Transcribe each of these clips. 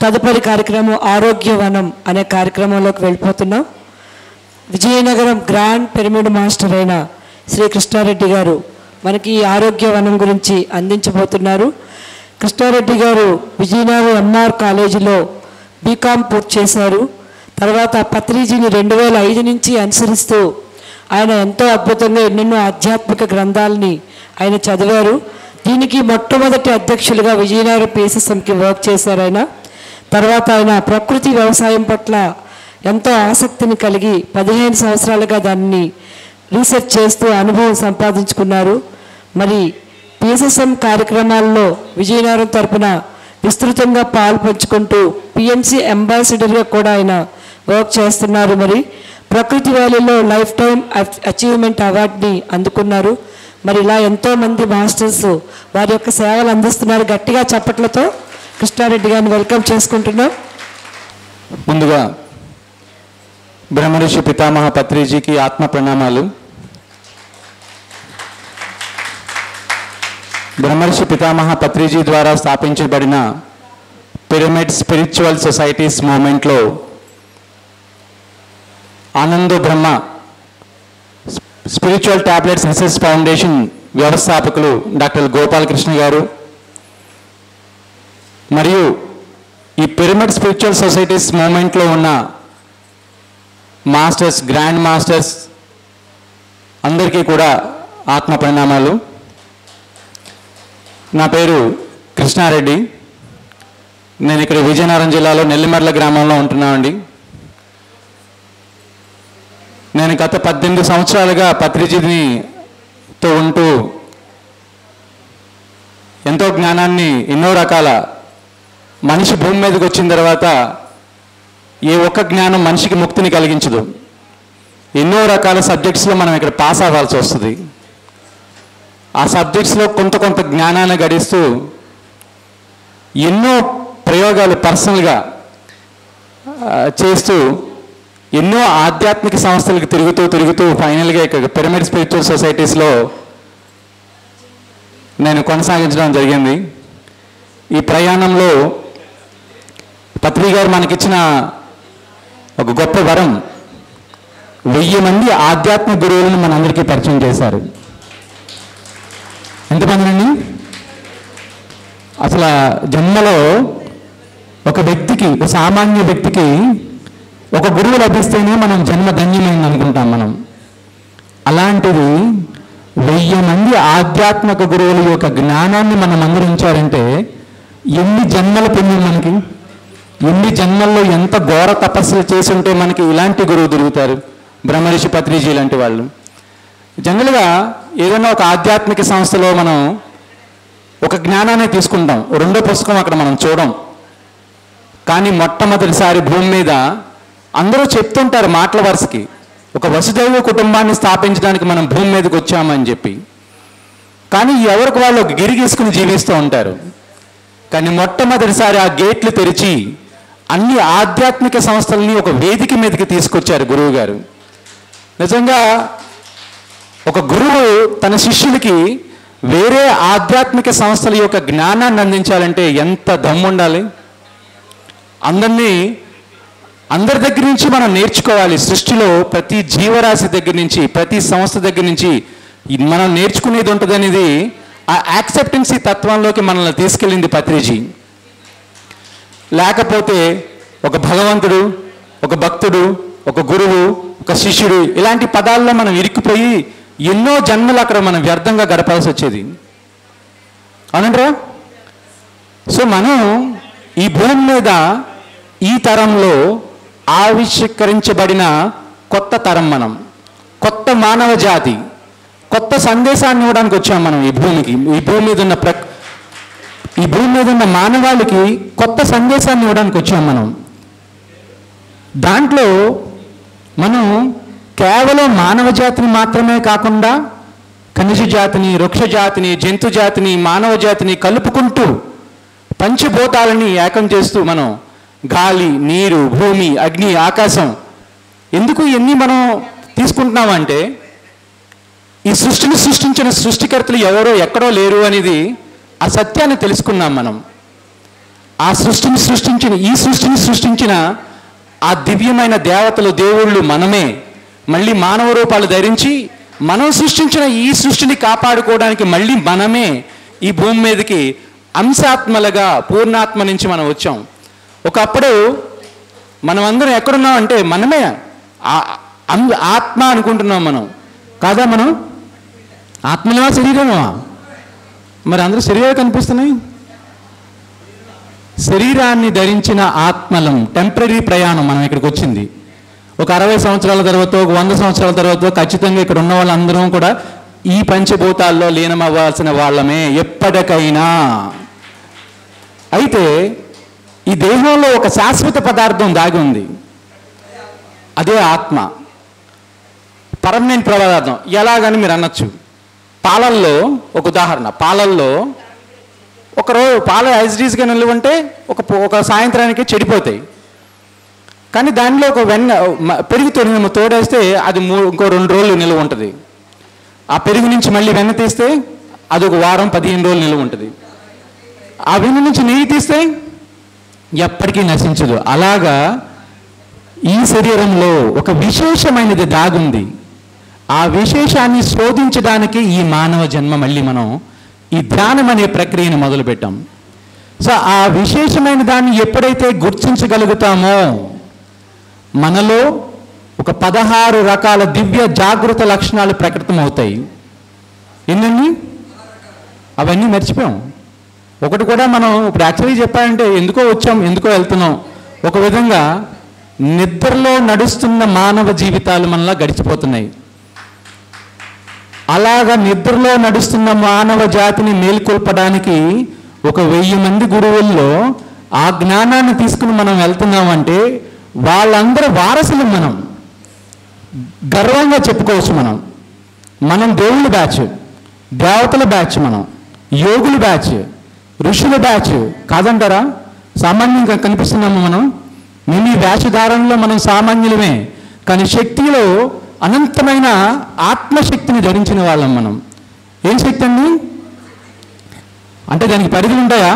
తదుపరి కార్యక్రమం ఆరోగ్యవనం అనే కార్యక్రమంలోకి వెళ్ళిపోతున్నాం. విజయనగరం గ్రాండ్ పిరమిడ్ మాస్టర్ అయిన శ్రీ కృష్ణారెడ్డి గారు మనకి ఈ ఆరోగ్యవనం గురించి అందించబోతున్నారు. కృష్ణారెడ్డి గారు విజయనగరం ఎంఆర్ కాలేజీలో బీకామ్ పూర్తి చేశారు. తర్వాత పత్రిజీని 2005 నుంచి అనుసరిస్తూ ఆయన ఎంతో అద్భుతంగా ఎన్నెన్నో ఆధ్యాత్మిక గ్రంథాలని ఆయన చదివారు. దీనికి మొట్టమొదటి అధ్యక్షులుగా విజయనగరం PSSMకి వర్క్ చేశారు ఆయన. తర్వాత ఆయన ప్రకృతి వ్యవసాయం పట్ల ఎంతో ఆసక్తిని కలిగి 15 సంవత్సరాలుగా దాన్ని రీసెర్చ్ చేస్తూ అనుభవం సంపాదించుకున్నారు. మరి PSSM కార్యక్రమాల్లో విజయనగరం తరపున విస్తృతంగా పాలు పంచుకుంటూ PMC అంబాసిడర్గా కూడా ఆయన వర్క్ చేస్తున్నారు. మరి ప్రకృతి వ్యాలీలో లైఫ్ టైం అచీవ్మెంట్ అవార్డుని అందుకున్నారు. మరి ఇలా ఎంతోమంది మాస్టర్స్ వారి యొక్క సేవలు అందిస్తున్నారు. గట్టిగా చప్పట్లతో కృష్ణారెడ్డి గారిని వెల్కమ్ చేసుకుంటున్నాం. ముందుగా బ్రహ్మర్షి పితామహ పత్రిజీకి ఆత్మ ప్రణామాలు. బ్రహ్మర్షి పితామహ పత్రిజీ ద్వారా స్థాపించబడిన పిరమిడ్ స్పిరిచువల్ సొసైటీస్ మూమెంట్లో ఆనందో బ్రహ్మ స్పిరిచువల్ టాబ్లెట్స్ రీసెర్చ్ ఫౌండేషన్ వ్యవస్థాపకులు డాక్టర్ గోపాలకృష్ణ గారు మరియు ఈ పిరమిడ్ స్పిరిచువల్ సొసైటీస్ మూమెంట్లో ఉన్న మాస్టర్స్, గ్రాండ్ మాస్టర్స్ అందరికీ కూడా ఆత్మ ప్రణామాలు. నా పేరు కృష్ణారెడ్డి. నేను ఇక్కడ విజయనగరం జిల్లాలో నెల్లిమర్ల గ్రామంలో ఉంటున్నామండి. నేను గత 18 సంవత్సరాలుగా పత్రిజీతో ఉంటూ ఎంతో జ్ఞానాన్ని, ఎన్నో రకాల మనిషి భూమి మీదకి వచ్చిన తర్వాత ఏ ఒక్క జ్ఞానం మనిషికి ముక్తిని కలిగించదు. ఎన్నో రకాల సబ్జెక్ట్స్లో మనం ఇక్కడ పాస్ అవ్వాల్సి వస్తుంది. ఆ సబ్జెక్ట్స్లో కొంత జ్ఞానాన్ని గడిస్తూ ఎన్నో ప్రయోగాలు పర్సనల్గా చేస్తూ ఎన్నో ఆధ్యాత్మిక సంస్థలకు తిరుగుతూ ఫైనల్గా ఇక్కడ పిరమిడ్ స్పిరిచువల్ సొసైటీస్లో నేను కొనసాగించడం జరిగింది. ఈ ప్రయాణంలో పత్రి గారు మనకిచ్చిన ఒక గొప్ప వరం, 1000 మంది ఆధ్యాత్మిక గురువులను మనందరికీ పరిచయం చేశారు. ఎంతమంది అండి? అసలు జన్మలో ఒక వ్యక్తికి, ఒక సామాన్య వ్యక్తికి ఒక గురువు లభిస్తేనే మనం జన్మ ధన్యమైంది అనుకుంటాం మనం. అలాంటిది 1000 మంది ఆధ్యాత్మిక గురువుల యొక్క జ్ఞానాన్ని మనం అందించారంటే ఎన్ని జన్మల పుణ్యం మనకి, ఎన్ని జన్మల్లో ఎంత ఘోర తపస్సులు చేసి ఉంటే మనకి ఇలాంటి గురువు దొరుకుతారు. బ్రహ్మర్షి పత్రిజీ లాంటి వాళ్ళు. జనరల్గా ఏదైనా ఒక ఆధ్యాత్మిక సంస్థలో మనం ఒక జ్ఞానాన్ని తీసుకుంటాం, రెండో పుస్తకం అక్కడ మనం చూడం. కానీ మొట్టమొదటిసారి భూమి మీద అందరూ చెప్తుంటారు మాటల వరుసకి, ఒక వసుదైవ కుటుంబాన్ని స్థాపించడానికి మనం భూమి మీదకి వచ్చామని చెప్పి. కానీ ఎవరికి వాళ్ళు ఒక గిరి గీసుకుని జీవిస్తూ ఉంటారు. కానీ మొట్టమొదటిసారి ఆ గేట్లు తెరిచి అన్ని ఆధ్యాత్మిక సంస్థలని ఒక వేదిక మీదకి తీసుకొచ్చారు గురువు గారు. నిజంగా ఒక గురువు తన శిష్యులకి వేరే ఆధ్యాత్మిక సంస్థల యొక్క జ్ఞానాన్ని అందించాలంటే ఎంత దమ్ము ఉండాలి. అందరి దగ్గర నుంచి మనం నేర్చుకోవాలి. సృష్టిలో ప్రతి జీవరాశి దగ్గర నుంచి, ప్రతి సంస్థ దగ్గర నుంచి మనం నేర్చుకునేది ఉంటుంది అనేది ఆ యాక్సెప్టెన్సీ తత్వంలోకి మనల్ని తీసుకెళ్ళింది పత్రిజీ. లేకపోతే ఒక భగవంతుడు, ఒక భక్తుడు, ఒక గురువు, ఒక శిష్యుడు ఇలాంటి పదాల్లో మనం ఇరుక్కుపోయి ఎన్నో జన్మలు అక్కడ మనం వ్యర్థంగా గడపాల్సి వచ్చేది. అవునంటారా? సో మనం ఈ భూమి మీద ఈ తరంలో ఆవిష్కరించబడిన కొత్త తరం, మనం కొత్త మానవ జాతి, కొత్త సందేశాన్ని ఇవ్వడానికి వచ్చాం మనం ఈ భూమికి. ఈ భూమి మీద ఉన్న మానవాళికి కొత్త సందేశాన్ని ఇవ్వడానికి వచ్చాం మనం. దాంట్లో మనం కేవలం మానవ జాతిని మాత్రమే కాకుండా ఖనిజ జాతిని, వృక్ష జాతిని, జంతు జాతిని, మానవ జాతిని కలుపుకుంటూ పంచభూతాలని ఏకం చేస్తూ మనం గాలి, నీరు, భూమి, అగ్ని, ఆకాశం ఎందుకు ఇవన్నీ మనం తీసుకుంటున్నామంటే ఈ సృష్టిని సృష్టించిన సృష్టికర్తలు ఎవరో ఎక్కడో లేరు అనేది ఆ సత్యాన్ని తెలుసుకున్నాం మనం. ఆ సృష్టిని సృష్టించిన ఆ దివ్యమైన దేవతలు దేవుళ్ళు మనమే మళ్ళీ మానవ రూపాలు ధరించి మనం సృష్టించిన ఈ సృష్టిని కాపాడుకోవడానికి మళ్ళీ మనమే ఈ భూమి మీదకి అంశాత్మలుగా పూర్ణాత్మ నుంచి మనం వచ్చాం. ఒకప్పుడు మనం అందరం ఎక్కడున్నాం అంటే మనమే ఆత్మ అనుకుంటున్నాం. మనం కాదా? మనం ఆత్మలా శరీరమా? మరి అందరూ శరీరాలు కనిపిస్తున్నాయి. శరీరాన్ని ధరించిన ఆత్మలం టెంపరీ ప్రయాణం మనం ఇక్కడికి వచ్చింది. ఒక 60 సంవత్సరాల తర్వాత, ఒక 100 సంవత్సరాల తర్వాత ఖచ్చితంగా ఇక్కడ ఉన్న వాళ్ళందరం కూడా ఈ పంచభూతాల్లో లీనమవ్వాల్సిన వాళ్ళమే ఎప్పటికైనా. అయితే ఈ దేహంలో ఒక శాశ్వత పదార్థం దాగి ఉంది, అదే ఆత్మ, పర్మనెంట్ పదార్థం. ఎలాగని మీరు అనొచ్చు. పాలల్లో ఒక ఉదాహరణ, పాలల్లో ఒకరోజు పాలు యాజిటీస్గా నిల్వంటే ఒక సాయంత్రానికి చెడిపోతాయి. కానీ దానిలో ఒక పెరుగు తోడేస్తే అది ఇంకో 2 రోజులు నిల్వ ఉంటుంది. ఆ పెరుగు నుంచి మళ్ళీ వెన్న తీస్తే అది ఒక వారం 15 రోజులు నిల్వ ఉంటుంది. ఆ వెన్న నుంచి నెయ్యి తీస్తే ఎప్పటికీ నశించదు. అలాగా ఈ శరీరంలో ఒక విశేషమైనది దాగుంది. ఆ విశేషాన్ని శోధించడానికి ఈ మానవ జన్మ మళ్ళీ మనం ఈ ధ్యానం అనే ప్రక్రియను మొదలుపెట్టాం. సో ఆ విశేషమైన దాన్ని ఎప్పుడైతే గుర్తించగలుగుతామో మనలో ఒక 16 రకాల దివ్య జాగృత లక్షణాలు ప్రకటితమవుతాయి. ఎన్ని? అవన్నీ మర్చిపోయాం. ఒకటి కూడా మనం ఇప్పుడు యాక్చువల్లీ చెప్పాలంటే ఎందుకో వచ్చాం, ఎందుకో వెళ్తున్నాం. ఒక విధంగా నిద్రలో నడుస్తున్న మానవ జీవితాలు మనలా గడిచిపోతున్నాయి. అలాగా నిద్రలో నడుస్తున్న మానవ జాతిని మేల్కొల్పడానికి ఒక 1000 మంది గురువుల్లో ఆ జ్ఞానాన్ని తీసుకుని మనం వెళ్తున్నామంటే వాళ్ళందరూ వారసులు. మనం గర్వంగా చెప్పుకోవచ్చు. మనం దేవుళ్ళ బ్యాచ్, దేవతల బ్యాచ్, మనం యోగుల బ్యాచ్, ఋషుల బ్యాచ్ కాదంటారా? సామాన్యంగా కనిపిస్తున్నాము మనం. మేము ఈ వేషధారణలో మనం సామాన్యులమే, కానీ శక్తిలో అనంతమైన ఆత్మశక్తిని ధరించిన వాళ్ళం మనం. ఏం శక్తి అండి అంటే దానికి పరిధులు ఉంటాయా?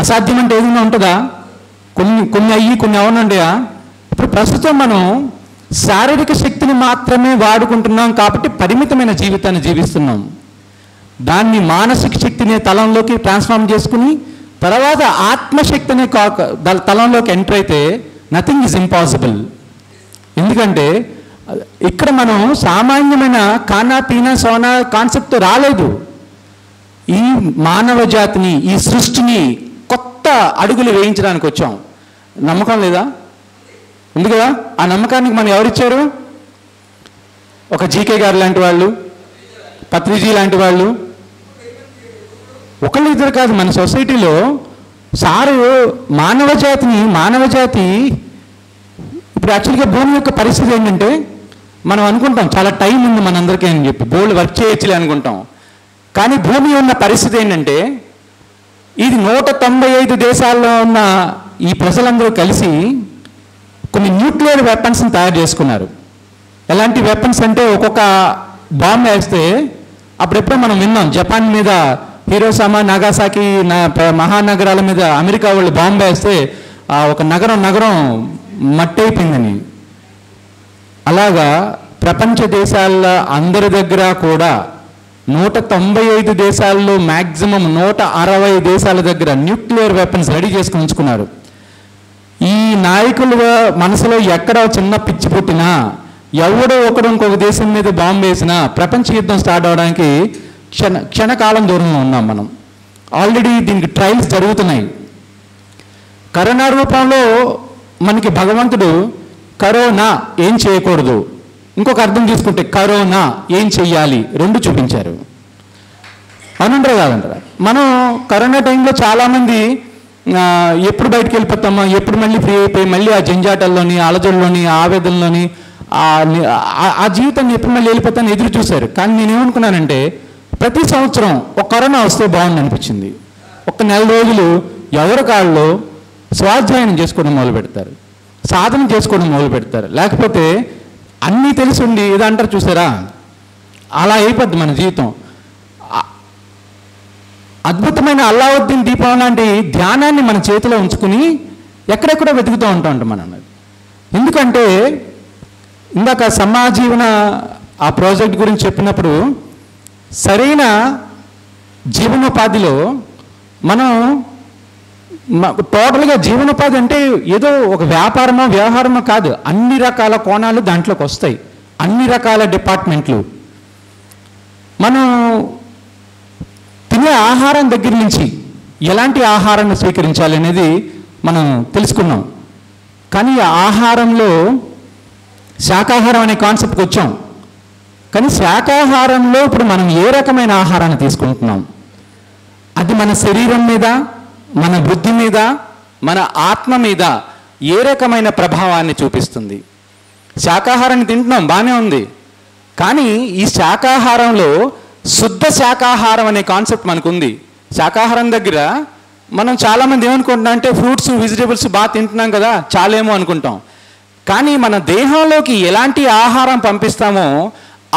అసాధ్యం అంటే ఏదైనా ఉంటుందా? కొన్ని అయ్యి కొన్ని అవనుంటాయా? ఇప్పుడు ప్రస్తుతం మనం శారీరక శక్తిని మాత్రమే వాడుకుంటున్నాం కాబట్టి పరిమితమైన జీవితాన్ని జీవిస్తున్నాం. దాన్ని మానసిక శక్తిని తలంలోకి ట్రాన్స్ఫార్మ్ చేసుకుని తర్వాత ఆత్మశక్తి అనే తలంలోకి ఎంటర్ అయితే నథింగ్ ఈజ్ ఇంపాసిబుల్. ఎందుకంటే ఇక్కడ మనం సామాన్యమైన ఖానా పీనా సోనా కాన్సెప్ట్ రాలేదు. ఈ మానవ జాతిని, ఈ సృష్టిని కొత్త అడుగులు వేయించడానికి వచ్చాం. నమ్మకం లేదా? ఉంది కదా. ఆ నమ్మకానికి మనం ఎవరిచ్చారు? ఒక జీకే గారు లాంటి వాళ్ళు, పత్రిజీ లాంటి వాళ్ళు, ఒకళ్ళు ఇద్దరు కాదు. మన సొసైటీలో సారు మానవ జాతి ఇప్పుడు యాక్చువల్గా భూమి యొక్క పరిస్థితి ఏంటంటే మనం అనుకుంటాం చాలా టైం ఉంది మనందరికీ అని చెప్పి, బోల్డ్ వర్క్ చేయొచ్చులే అనుకుంటాం. కానీ భూమి ఉన్న పరిస్థితి ఏంటంటే ఇది 195 దేశాల్లో ఉన్న ఈ ప్రజలందరూ కలిసి కొన్ని న్యూక్లియర్ వెపన్స్ని తయారు చేసుకున్నారు. ఎలాంటి వెపన్స్ అంటే ఒక్కొక్క బాంబు వేస్తే అప్పుడెప్పుడో మనం విన్నాం జపాన్ మీద, హీరోషిమా నాగాసాకి మహానగరాల మీద అమెరికా వాళ్ళు బాంబు వేస్తే ఒక నగరం మట్టయిపోయిందని. అలాగా ప్రపంచ దేశాల అందరి దగ్గర కూడా 195 దేశాల్లో మ్యాక్సిమం 160 దేశాల దగ్గర న్యూక్లియర్ వెపన్స్ రెడీ చేసుకుని ఉంచుకున్నారు. ఈ నాయకుల మనసులో ఎక్కడ చిన్న పిచ్చి పుట్టినా, ఎవడో ఒకడు ఇంకొక దేశం మీద బాంబు వేసినా ప్రపంచ యుద్ధం స్టార్ట్ అవడానికి క్షణకాలం దూరంలో ఉన్నాం మనం. ఆల్రెడీ దీనికి ట్రయల్స్ జరుగుతున్నాయి. కరోనా రూపంలో మనకి భగవంతుడు కరోనా ఏం చేయకూడదు, ఇంకొక అర్థం తీసుకుంటే కరోనా ఏం చెయ్యాలి, 2 చూపించారు. అవునంటారా కాదంటారా? మనం కరోనా టైంలో చాలామంది ఎప్పుడు బయటకు వెళ్ళిపోతామో, ఎప్పుడు మళ్ళీ ఫ్రీ అయిపోయి మళ్ళీ ఆ జంజాటల్లోని, అలజడుల్లోని, ఆవేదనలోని ఆ జీవితాన్ని ఎప్పుడు మళ్ళీ వెళ్ళిపోతాను ఎదురు చూశారు. కానీ నేనేమనుకున్నానంటే ప్రతి సంవత్సరం ఒక కరోనా వస్తే బాగుంది అనిపించింది. ఒక 4 రోజులు ఎవరి కాళ్ళు స్వాధ్యాయనం చేసుకోవడం మొదలు పెడతారు, సాధన చేసుకోవడం మొదలు పెడతారు. లేకపోతే అన్నీ తెలిసి ఉండి ఏదో అంటారు చూసారా, అలా అయిపోద్ది మన జీవితం. అద్భుతమైన అల్లావుద్దీన్ దీపం లాంటి ధ్యానాన్ని మన చేతిలో ఉంచుకుని ఎక్కడెక్కడో వెతుకుతూ ఉంటాం మనం. ఎందుకంటే ఇందాక సమాజీవన ఆ ప్రాజెక్ట్ గురించి చెప్పినప్పుడు సరైన జీవనోపాధిలో మనం టోటల్గా జీవనోపాధి అంటే ఏదో ఒక వ్యాపారమో వ్యవహారమో కాదు, అన్ని రకాల కోణాలు దాంట్లోకి వస్తాయి, అన్ని రకాల డిపార్ట్మెంట్లు. మనం తినే ఆహారం దగ్గర నుంచి ఎలాంటి ఆహారాన్ని స్వీకరించాలి అనేది మనం తెలుసుకున్నాం. కానీ ఆహారంలో శాకాహారం అనే కాన్సెప్ట్కి వచ్చాం. కానీ శాకాహారంలో ఇప్పుడు మనం ఏ రకమైన ఆహారాన్ని తీసుకుంటున్నాం, అది మన శరీరం మీద, మన బుద్ధి మీద, మన ఆత్మ మీద ఏ రకమైన ప్రభావాన్ని చూపిస్తుంది? శాకాహారాన్ని తింటున్నాం, బాగానే ఉంది. కానీ ఈ శాకాహారంలో శుద్ధ శాకాహారం అనే కాన్సెప్ట్ మనకుంది. శాకాహారం దగ్గర మనం చాలామంది ఏమనుకుంటున్నాం అంటే ఫ్రూట్స్ వెజిటేబుల్స్ బాగా తింటున్నాం కదా చాలేమో అనుకుంటాం. కానీ మన దేహంలోకి ఎలాంటి ఆహారం పంపిస్తామో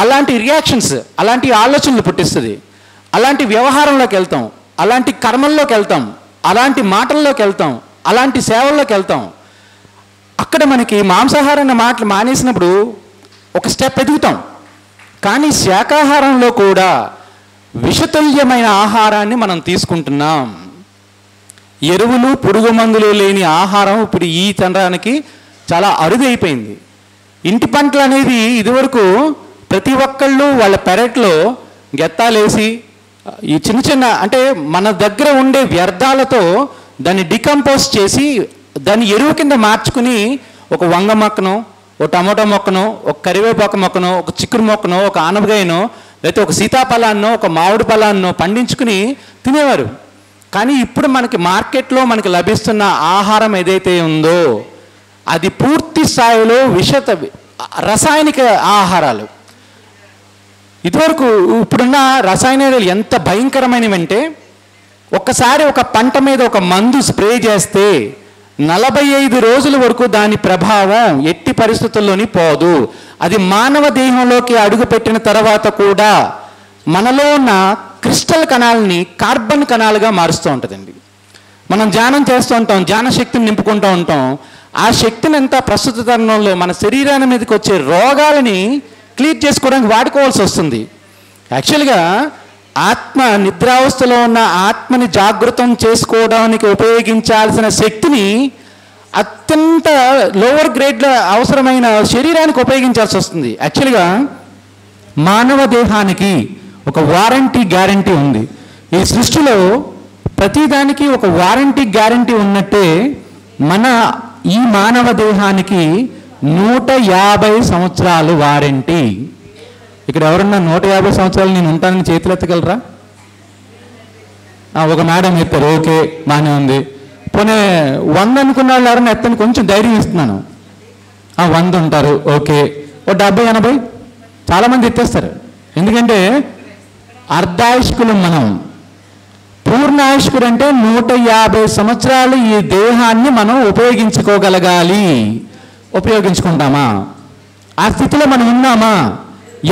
అలాంటి రియాక్షన్స్, అలాంటి ఆలోచనలు పుట్టిస్తుంది. అలాంటి వ్యవహారంలోకి వెళ్తాం, అలాంటి కర్మల్లోకి వెళ్తాం, అలాంటి మాటల్లోకి వెళ్తాం, అలాంటి సేవల్లోకి వెళ్తాం. అక్కడ మనకి మాంసాహారాన్ని మాటలు మానేసినప్పుడు ఒక స్టెప్ ఎదుగుతాం. కానీ శాకాహారంలో కూడా విషతుల్యమైన ఆహారాన్ని మనం తీసుకుంటున్నాం. ఎరువులు, పురుగు మందులు లేని ఆహారం ఇప్పుడు ఈ తరానికి చాలా అరుదైపోయింది. ఇంటి పంటలు అనేది ఇదివరకు ప్రతి ఒక్కళ్ళు వాళ్ళ పెరట్లో గెత్తాలేసి ఈ చిన్న చిన్న అంటే మన దగ్గర ఉండే వ్యర్థాలతో దాన్ని డికంపోజ్ చేసి దాన్ని ఎరువు కింద మార్చుకుని ఒక వంగ మొక్కను, ఒక టమాటో మొక్కను, ఒక కరివేపాకు మొక్కను, ఒక చిక్కుడు మొక్కను, ఒక ఆనపకాయను, లేకపోతే ఒక సీతాఫలాన్నో, ఒక మామిడి ఫలాన్నో పండించుకుని తినేవారు. కానీ ఇప్పుడు మనకి మార్కెట్లో మనకి లభిస్తున్న ఆహారం ఏదైతే ఉందో అది పూర్తి స్థాయిలో రసాయనిక ఆహారాలు. ఇదివరకు ఇప్పుడున్న రసాయనాలు ఎంత భయంకరమైనవంటే ఒక్కసారి ఒక పంట మీద ఒక మందు స్ప్రే చేస్తే 45 రోజుల వరకు దాని ప్రభావం ఎట్టి పరిస్థితుల్లోని పోదు. అది మానవ దేహంలోకి అడుగుపెట్టిన తర్వాత కూడా మనలో ఉన్న క్రిస్టల్ కణాలని కార్బన్ కణాలుగా మారుస్తూ ఉంటుందండి. మనం ధ్యానం చేస్తూ ఉంటాం, ధ్యాన శక్తిని నింపుకుంటూ ఉంటాం. ఆ శక్తిని అంతా ప్రస్తుత తరుణంలో మన శరీరాన్ని మీదకి వచ్చే రోగాలని క్లియర్ చేసుకోవడానికి వాడుకోవాల్సి వస్తుంది. యాక్చువల్గా ఆత్మ నిద్రావస్థలో ఉన్న ఆత్మని జాగృతం చేసుకోవడానికి ఉపయోగించాల్సిన శక్తిని అత్యంత లోవర్ గ్రేడ్లో అవసరమైన శరీరానికి ఉపయోగించాల్సి వస్తుంది. యాక్చువల్గా మానవ దేహానికి ఒక వారంటీ గ్యారంటీ ఉంది. ఈ సృష్టిలో ప్రతిదానికి ఒక వారంటీ గ్యారంటీ ఉన్నట్టే మన ఈ మానవ దేహానికి 150 సంవత్సరాలు వారంటీ. ఇక్కడ ఎవరన్నా 150 సంవత్సరాలు నేను ఉంటానని చేతులు ఎత్తగలరా? ఒక మేడం ఎత్తారు, ఓకే బాగానే ఉంది. పోనీ 100 అనుకున్న వాళ్ళు ఎవరన్నా ఎత్తని కొంచెం ధైర్యం ఇస్తున్నాను. 100 ఉంటారు, ఓకే. 70, 80 చాలామంది ఎత్తేస్తారు. ఎందుకంటే అర్ధాయుష్కులు మనం. పూర్ణాయుష్కుడు అంటే 150 సంవత్సరాలు ఈ దేహాన్ని మనం ఉపయోగించుకోగలగాలి. ఉపయోగించుకుంటామా? ఆ స్థితిలో మనం ఉన్నామా?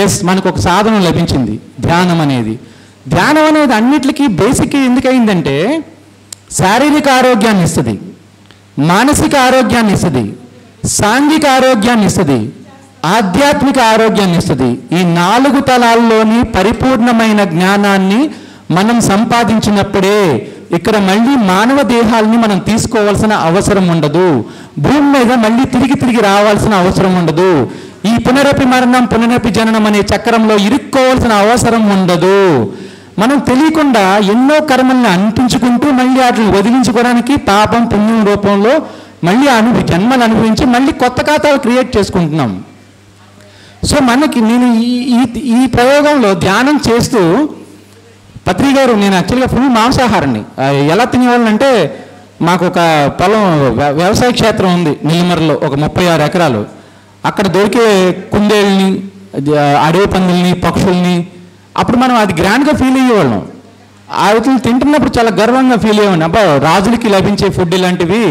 ఎస్, మనకు ఒక సాధనం లభించింది, ధ్యానం అనేది. ధ్యానం అనేది అన్నిటికీ బేసిక్ ఎందుకయిందంటే శారీరక ఆరోగ్యాన్ని ఇస్తుంది, మానసిక ఆరోగ్యాన్ని ఇస్తుంది, సాంఘిక ఆరోగ్యాన్ని ఇస్తుంది, ఆధ్యాత్మిక ఆరోగ్యాన్ని ఇస్తుంది. ఈ 4 తలాల్లోని పరిపూర్ణమైన జ్ఞానాన్ని మనం సంపాదించినప్పుడే ఇక్కడ మళ్ళీ మానవ దేహాలని మనం తీసుకోవాల్సిన అవసరం ఉండదు. భూమి మీద మళ్ళీ తిరిగి రావాల్సిన అవసరం ఉండదు. ఈ పునరపి మరణం, పునరపి జననం అనే చక్రంలో ఇరుక్కోవాల్సిన అవసరం ఉండదు. మనం తెలియకుండా ఎన్నో కర్మల్ని అంటించుకుంటూ మళ్ళీ వాటిని వదిలించుకోవడానికి పాపం పుణ్యం రూపంలో మళ్ళీ జన్మలు అనుభవించి మళ్ళీ కొత్త ఖాతాలు క్రియేట్ చేసుకుంటున్నాం. సో మనకి నేను ఈ ప్రయోగంలో ధ్యానం చేస్తూ పత్రి గారు, నేను యాక్చువల్గా ఫుల్ మాంసాహారాన్ని ఎలా తినేవాళ్ళంటే మాకు ఒక పొలం వ్యవసాయ క్షేత్రం ఉంది నెల్లిమర్లో, ఒక 36 ఎకరాలు. అక్కడ దొరికే కుందేళ్ళని, అడవి పందుల్ని, పక్షుల్ని అప్పుడు మనం అది గ్రాండ్గా ఫీల్ అయ్యేవాళ్ళం. వాటిని తింటున్నప్పుడు చాలా గర్వంగా ఫీల్ అయ్యేవాడిని. అబ్బా, రాజులకి లభించే ఫుడ్ ఇలాంటివి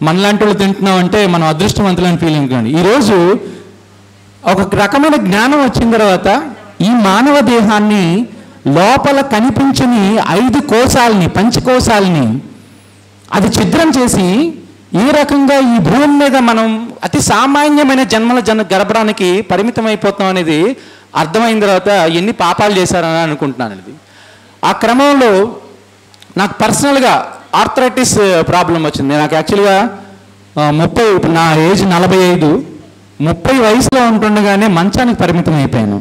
మనలాంటి వాళ్ళు తింటున్నాం అంటే మనం అదృష్టవంతులని ఫీలింగ్. కానీ ఈరోజు ఒక రకమైన జ్ఞానం వచ్చిన తర్వాత ఈ మానవ దేహాన్ని లోపల కనిపించని 5 కోశాలని, పంచకోశాలని అది ఛిద్రం చేసి ఈ రకంగా ఈ భూమి మీద మనం అతి సామాన్యమైన జన్మల గడపడానికి పరిమితం అయిపోతాం అనేది అర్థమైన తర్వాత ఎన్ని పాపాలు చేశారని అనుకుంటున్నాను. ఇది ఆ క్రమంలో నాకు పర్సనల్గా ఆర్థరైటిస్ ప్రాబ్లం వచ్చింది. నాకు యాక్చువల్గా 30, నా ఏజ్ 45, 30 వయసులో ఉంటుండగానే మంచానికి పరిమితం అయిపోయాను.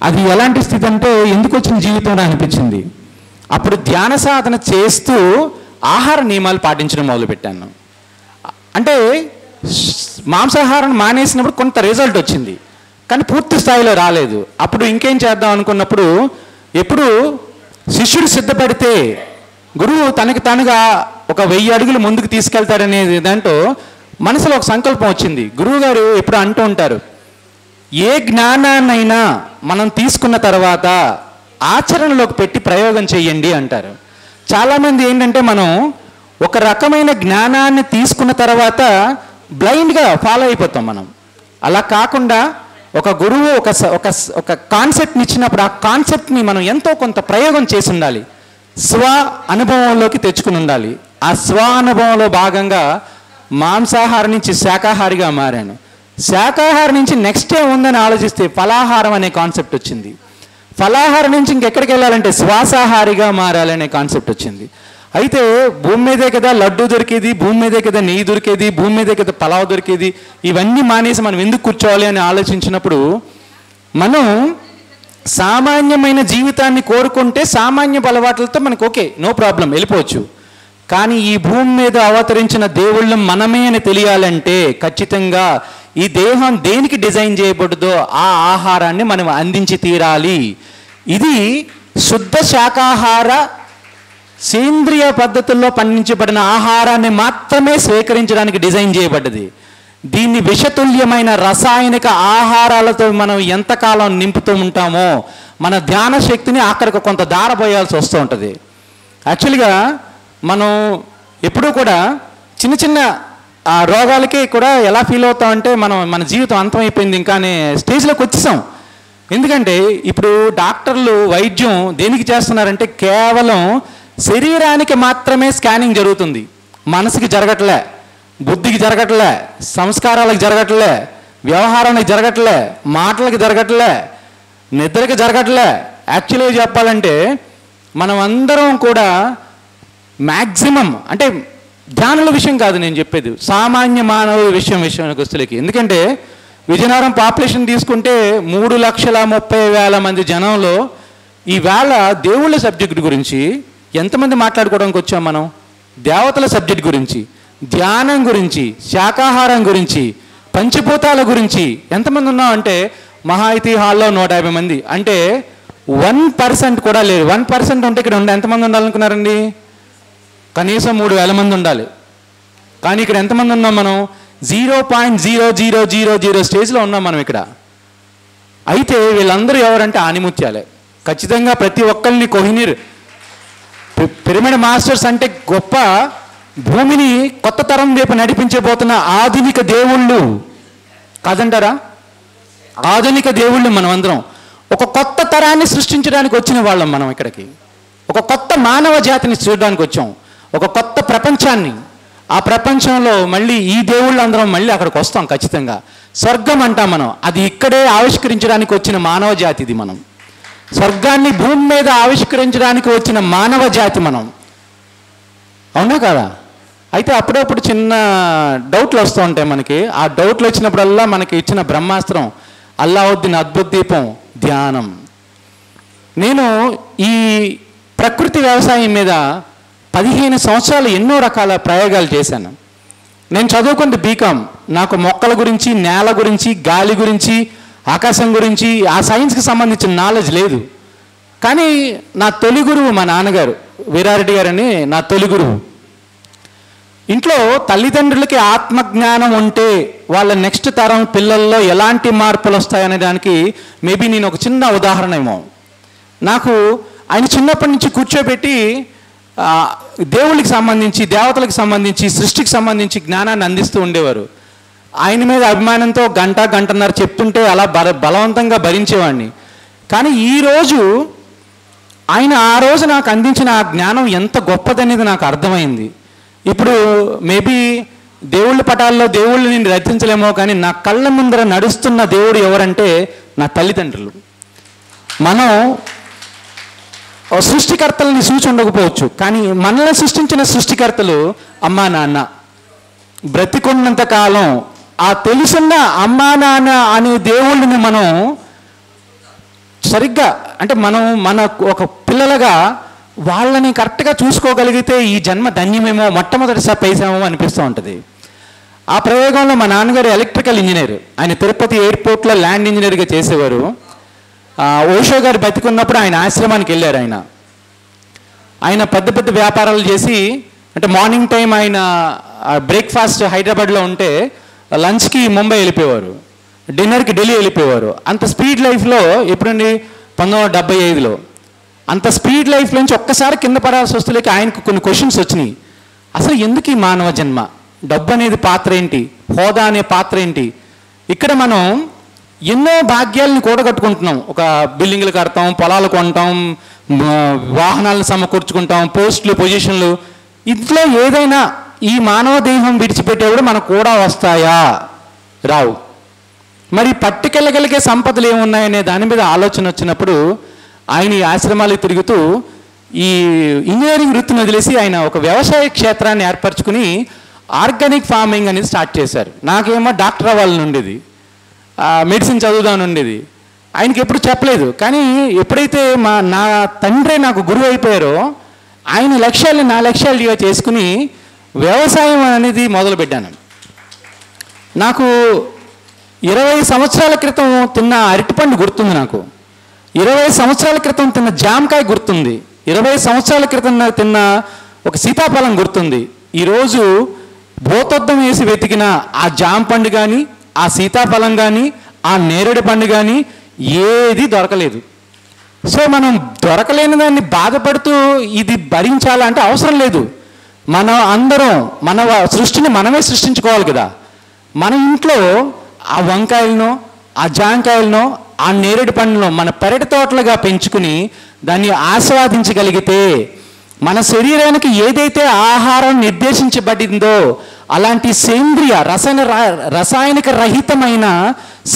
అది ఎలాంటి స్థితి అంటే ఎందుకు వచ్చిన జీవితంలో అనిపించింది. అప్పుడు ధ్యాన సాధన చేస్తూ ఆహార నియమాలు పాటించడం మొదలుపెట్టాను. అంటే మాంసాహారం మానేసినప్పుడు కొంత రిజల్ట్ వచ్చింది, కానీ పూర్తి స్థాయిలో రాలేదు. అప్పుడు ఇంకేం చేద్దాం అనుకున్నప్పుడు, ఎప్పుడు శిష్యుడు సిద్ధపడితే గురువు తనకి తానుగా ఒక 1000 అడుగులు ముందుకు తీసుకెళ్తాడనేది దాంట్లో మనసులో ఒక సంకల్పం వచ్చింది. గురువు గారు ఎప్పుడు అంటూ ఉంటారు, ఏ జ్ఞానాన్నైనా మనం తీసుకున్న తర్వాత ఆచరణలోకి పెట్టి ప్రయోగం చేయండి అంటారు. చాలామంది ఏంటంటే మనం ఒక రకమైన జ్ఞానాన్ని తీసుకున్న తర్వాత బ్లైండ్గా ఫాలో అయిపోతాం. మనం అలా కాకుండా ఒక గురువు ఒక కాన్సెప్ట్ని ఇచ్చినప్పుడు ఆ కాన్సెప్ట్ని మనం ఎంతో కొంత ప్రయోగం చేసి ఉండాలి, స్వ అనుభవంలోకి తెచ్చుకుని ఉండాలి. ఆ స్వ అనుభవంలో భాగంగా మాంసాహారం నుంచి శాకాహారిగా మారాను. శాకాహారం నుంచి నెక్స్ట్ ఏముందని ఆలోచిస్తే ఫలాహారం అనే కాన్సెప్ట్ వచ్చింది. ఫలాహారం నుంచి ఇంకెక్కడికి వెళ్ళాలంటే శ్వాసాహారిగా మారాలనే కాన్సెప్ట్ వచ్చింది. అయితే భూమి మీదే కదా లడ్డు దొరికేది, భూమి మీదే కదా నెయ్యి దొరికేది, భూమి మీదే కదా పలావ్ దొరికేది, ఇవన్నీ మానేసి మనం ఎందుకు కూర్చోవాలి అని ఆలోచించినప్పుడు మనం సామాన్యమైన జీవితాన్ని కోరుకుంటే సామాన్య అలవాట్లతో మనకు ఓకే, నో ప్రాబ్లం, వెళ్ళిపోవచ్చు. కానీ ఈ భూమి మీద అవతరించిన దేవుళ్ళం మనమే అని తెలియాలంటే ఖచ్చితంగా ఈ దేహం దేనికి డిజైన్ చేయబడ్డదో ఆ ఆహారాన్ని మనం అందించి తీరాలి. ఇది శుద్ధ శాకాహార సేంద్రియ పద్ధతుల్లో పండించబడిన ఆహారాన్ని మాత్రమే స్వీకరించడానికి డిజైన్ చేయబడ్డది. దీన్ని విషతుల్యమైన రసాయనిక ఆహారాలతో మనం ఎంతకాలం నింపుతూ ఉంటామో మన ధ్యాన శక్తిని అక్కడికి కొంత దారపోయాల్సి వస్తూ ఉంటుంది. యాక్చువల్గా మనం ఎప్పుడూ కూడా చిన్న చిన్న రోగాలకి కూడా ఎలా ఫీల్ అవుతామంటే మన జీవితం అంతమైపోయింది ఇంకా అనే స్టేజ్లోకి వచ్చేసాం. ఎందుకంటే ఇప్పుడు డాక్టర్లు వైద్యం దేనికి చేస్తున్నారంటే కేవలం శరీరానికి మాత్రమే స్కానింగ్ జరుగుతుంది, మనసుకి జరగట్లే, బుద్ధికి జరగట్లే, సంస్కారాలకు జరగట్లే, వ్యవహారానికి జరగట్లే, మాటలకు జరగట్లే, నిద్రకి జరగట్లే. యాక్చువల్గా చెప్పాలంటే మనం అందరం కూడా మ్యాక్సిమం అంటే ధ్యానుల విషయం కాదు నేను చెప్పేది, సామాన్య మానవ విషయానికి వస్తులకి. ఎందుకంటే విజయనగరం పాపులేషన్ తీసుకుంటే 3,30,000 మంది జనంలో ఈవేళ దేవుళ్ళ సబ్జెక్టు గురించి ఎంతమంది మాట్లాడుకోవడానికి వచ్చాం మనం? దేవతల సబ్జెక్ట్ గురించి, ధ్యానం గురించి, శాకాహారం గురించి, పంచభూతాల గురించి ఎంతమంది ఉన్నాం అంటే మహా అయితే హాల్లో 150 మంది, అంటే 1% కూడా లేదు. 1% ఉంటే ఇక్కడ ఎంతమంది ఉండాలనుకున్నారండి? కనీసం 3,000 మంది ఉండాలి. కానీ ఇక్కడ ఎంతమంది ఉన్నాం మనం? 0.0000 స్టేజ్లో ఉన్నాం మనం ఇక్కడ. అయితే వీళ్ళందరూ ఎవరంటే ఆనిముత్యాలే. ఖచ్చితంగా ప్రతి ఒక్కరిని కోహినూర్ పిరమిడ్ మాస్టర్స్ అంటే గొప్ప భూమిని కొత్త తరం వైపు నడిపించబోతున్న ఆధునిక దేవుళ్ళు కాదంటారా? ఆధునిక దేవుళ్ళు మనం అందరం ఒక కొత్త తరాన్ని సృష్టించడానికి వచ్చిన వాళ్ళం మనం ఇక్కడికి. ఒక కొత్త మానవ జాతిని చూడడానికి వచ్చాం, ఒక కొత్త ప్రపంచాన్ని. ఆ ప్రపంచంలో మళ్ళీ ఈ దేవుళ్ళు అందరం మళ్ళీ అక్కడికి వస్తాం ఖచ్చితంగా. స్వర్గం అంటాం మనం, అది ఇక్కడే ఆవిష్కరించడానికి వచ్చిన మానవ జాతి. ఇది మనం స్వర్గాన్ని భూమి మీద ఆవిష్కరించడానికి వచ్చిన మానవ జాతి మనం, అవునా కదా? అయితే అప్పుడప్పుడు చిన్న డౌట్లు వస్తూ ఉంటాయి మనకి. ఆ డౌట్లు వచ్చినప్పుడల్లా మనకి ఇచ్చిన బ్రహ్మాస్త్రం అల్లావుద్దీన్ అద్భుత దీపం ధ్యానం. నేను ఈ ప్రకృతి వ్యవసాయం మీద 15 సంవత్సరాలు ఎన్నో రకాల ప్రయోగాలు చేశాను. నేను చదువుకుంది బీకామ్. నాకు మొక్కల గురించి, నేల గురించి, గాలి గురించి, ఆకాశం గురించి ఆ సైన్స్కి సంబంధించిన నాలెడ్జ్ లేదు. కానీ నా తొలి గురువు మా నాన్నగారు వీరారెడ్డి గారని నా తొలి గురువు. ఇంట్లో తల్లిదండ్రులకి ఆత్మజ్ఞానం ఉంటే వాళ్ళ నెక్స్ట్ తరం పిల్లల్లో ఎలాంటి మార్పులు వస్తాయనే దానికి మేబీ నేను ఒక చిన్న ఉదాహరణ ఏమో. నాకు ఆయన చిన్నప్పటి నుంచి కూర్చోబెట్టి దేవుళ్ళకి సంబంధించి, దేవతలకు సంబంధించి, సృష్టికి సంబంధించి జ్ఞానాన్ని అందిస్తూ ఉండేవారు. ఆయన మీద అభిమానంతో గంటన్నర చెప్తుంటే అలా బలవంతంగా భరించేవాడిని. కానీ ఈరోజు ఆయన ఆ రోజు నాకు అందించిన ఆ జ్ఞానం ఎంత గొప్పదనేది నాకు అర్థమైంది. ఇప్పుడు మేబీ దేవుళ్ళ పటాల్లో దేవుళ్ళు నేను రచించలేమో, కానీ నా కళ్ళ ముందర నడుస్తున్న దేవుడు ఎవరంటే నా తల్లిదండ్రులు. మనం సృష్టికర్తలని సూచి ఉండకపోవచ్చు, కానీ మనల్ని సృష్టించిన సృష్టికర్తలు అమ్మా నాన్న. బ్రతికున్నంత కాలం ఆ తెలుసున్న అమ్మా నాన్న అనే దేవుళ్ళని మనం సరిగ్గా, అంటే మనం మన ఒక పిల్లలుగా వాళ్ళని కరెక్ట్గా చూసుకోగలిగితే ఈ జన్మ ధన్యమేమో, మొట్టమొదటిసారి పైసామో అనిపిస్తూ ఉంటుంది. ఆ ప్రయోగంలో మా నాన్నగారు ఎలక్ట్రికల్ ఇంజనీర్. ఆయన తిరుపతి ఎయిర్పోర్ట్లో ల్యాండ్ ఇంజనీర్గా చేసేవారు. ఓషో గారు బతికున్నప్పుడు ఆయన ఆశ్రమానికి వెళ్ళారు. ఆయన పెద్ద పెద్ద వ్యాపారాలు చేసి, అంటే మార్నింగ్ టైం ఆయన బ్రేక్ఫాస్ట్ హైదరాబాద్లో ఉంటే లంచ్కి ముంబై వెళ్ళిపోయేవారు, డిన్నర్కి ఢిల్లీ వెళ్ళిపోయేవారు. అంత స్పీడ్ లైఫ్లో ఎప్పుడండి 1975లో అంత స్పీడ్ లైఫ్ నుంచి ఒక్కసారి కింద పడాల్సి వస్తులేక ఆయనకు కొన్ని క్వశ్చన్స్ వచ్చినాయి. అసలు ఎందుకు ఈ మానవ జన్మ? డబ్బు అనేది పాత్ర ఏంటి? హోదా అనే పాత్ర ఏంటి? ఇక్కడ మనం ఎన్నో భాగ్యాలను కూడగట్టుకుంటున్నాం. ఒక బిల్డింగ్లు కడతాం, పొలాలు కొంటాం, వాహనాలను సమకూర్చుకుంటాం, పోస్టులు, పొజిషన్లు. ఇంట్లో ఏదైనా ఈ మానవ దేహం విడిచిపెట్టేవాడు మనకు కూడా వస్తాయా? రావు. మరి పట్టుకెళ్ళగలిగే సంపదలు ఏమున్నాయనే దాని మీద ఆలోచన వచ్చినప్పుడు ఆయన ఈ ఆశ్రమాలకు తిరుగుతూ ఈ ఇంజనీరింగ్ వృత్తిని వదిలేసి ఆయన ఒక వ్యవసాయ క్షేత్రాన్ని ఏర్పరచుకుని ఆర్గానిక్ ఫార్మింగ్ అనేది స్టార్ట్ చేశారు. నాకేమో డాక్టర్ అవ్వాలని ఉండేది, మెడిసిన్ చదువుదామని ఉండేది. ఆయనకి ఎప్పుడు చెప్పలేదు. కానీ ఎప్పుడైతే నా తండ్రే నాకు గురువు అయిపోయారో ఆయన లక్ష్యాలు నా లక్ష్యాలుగా చేసుకుని వ్యవసాయం అనేది మొదలుపెట్టాను. నాకు 20 సంవత్సరాల క్రితం తిన్న అరటిపండు గుర్తుంది, నాకు 20 సంవత్సరాల క్రితం తిన్న జామకాయ గుర్తుంది, 20 సంవత్సరాల క్రితం తిన్న ఒక సీతాఫలం గుర్తుంది. ఈరోజు భూతద్దం వేసి వెతికిన ఆ జామ పండు కానీ, ఆ సీతాఫలం కానీ, ఆ నేరేడు పండు కానీ ఏది దొరకలేదు. సో మనం దొరకలేని దాన్ని బాధపడుతూ ఇది భరించాలంటే అవసరం లేదు. మనం అందరం మన సృష్టిని మనమే సృష్టించుకోవాలి కదా. మన ఇంట్లో ఆ వంకాయలను, ఆ జాంకాయలను, ఆ నేరేడు పండును మన పెరటి తోటలుగా పెంచుకుని దాన్ని ఆస్వాదించగలిగితే, మన శరీరానికి ఏదైతే ఆహారం నిర్దేశించబడిందో అలాంటి సేంద్రియ రసాయనిక రహితమైన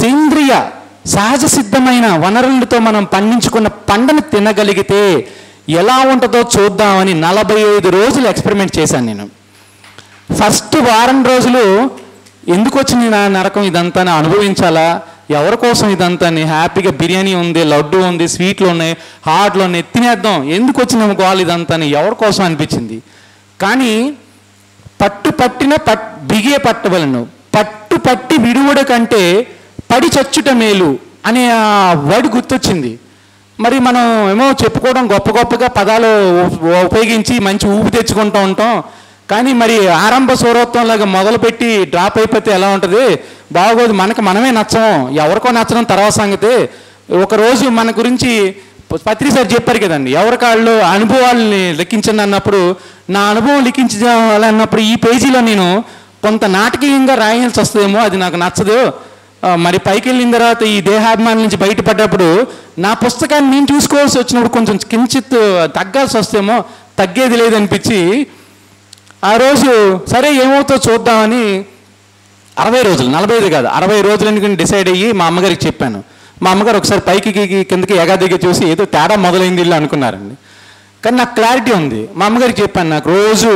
సేంద్రియ సహజ సిద్ధమైన వనరులతో మనం పండించుకున్న పంటను తినగలిగితే ఎలా ఉంటుందో చూద్దామని 45 రోజులు ఎక్స్పెరిమెంట్ చేశాను నేను. ఫస్ట్ వారం రోజులు ఎందుకు వచ్చింది నా నరకం, ఇదంతా అనుభవించాలా, ఎవరి కోసం ఇదంతా, హ్యాపీగా బిర్యానీ ఉంది, లడ్డు ఉంది, స్వీట్లు ఉన్నాయి, హాట్లు ఉన్నాయి, తినేద్దాం, ఎందుకు వచ్చిన గోల్ ఇదంతా ఎవరి కోసం అనిపించింది. కానీ పట్టిన బిగే పట్టవలను, పట్టి విడువడ కంటే పడి చచ్చుట మేలు అనే ఆ వర్డ్ గుర్తొచ్చింది. మరి మనం ఏమో చెప్పుకోవడం గొప్పగా పదాలు ఉపయోగించి మంచి ఊపి తెచ్చుకుంటూ ఉంటాం. కానీ మరి ఆరంభ సౌరత్వంలాగా మొదలుపెట్టి డ్రాప్ అయిపోతే ఎలా ఉంటుంది? బాగోదు. మనమే నచ్చము, ఎవరికో నచ్చడం తర్వాత సంగతి. ఒకరోజు మన గురించి పత్రి సార్ చెప్పారు కదండి, ఎవరికాళ్ళు అనుభవాలని లెక్కించండి అన్నప్పుడు, నా అనుభవం లెక్కించాలన్నప్పుడు ఈ పేజీలో నేను కొంత నాటకీయంగా రాయాల్సి వస్తుందేమో, అది నాకు నచ్చదు. మరి పైకి వెళ్ళిన తర్వాత ఈ దేహాభిమానం నుంచి బయటపడ్డప్పుడు నా పుస్తకాన్ని నేను చూసుకోవాల్సి వచ్చినప్పుడు కొంచెం కించిత్ తగ్గాల్సి వస్తేమో, తగ్గేది లేదనిపించి ఆ రోజు సరే ఏమవుతో చూద్దామని 60 రోజులు, 45 కాదు 60 రోజులు ఎందుకని డిసైడ్ అయ్యి మా అమ్మగారికి చెప్పాను. మా అమ్మగారు ఒకసారి పైకి కిందకి ఎగాదిగా చూసి ఏదో తేడా మొదలైంది ఇల్లు అనుకున్నారండి. కానీ నాకు క్లారిటీ ఉంది. మా అమ్మగారికి చెప్పాను, నాకు రోజు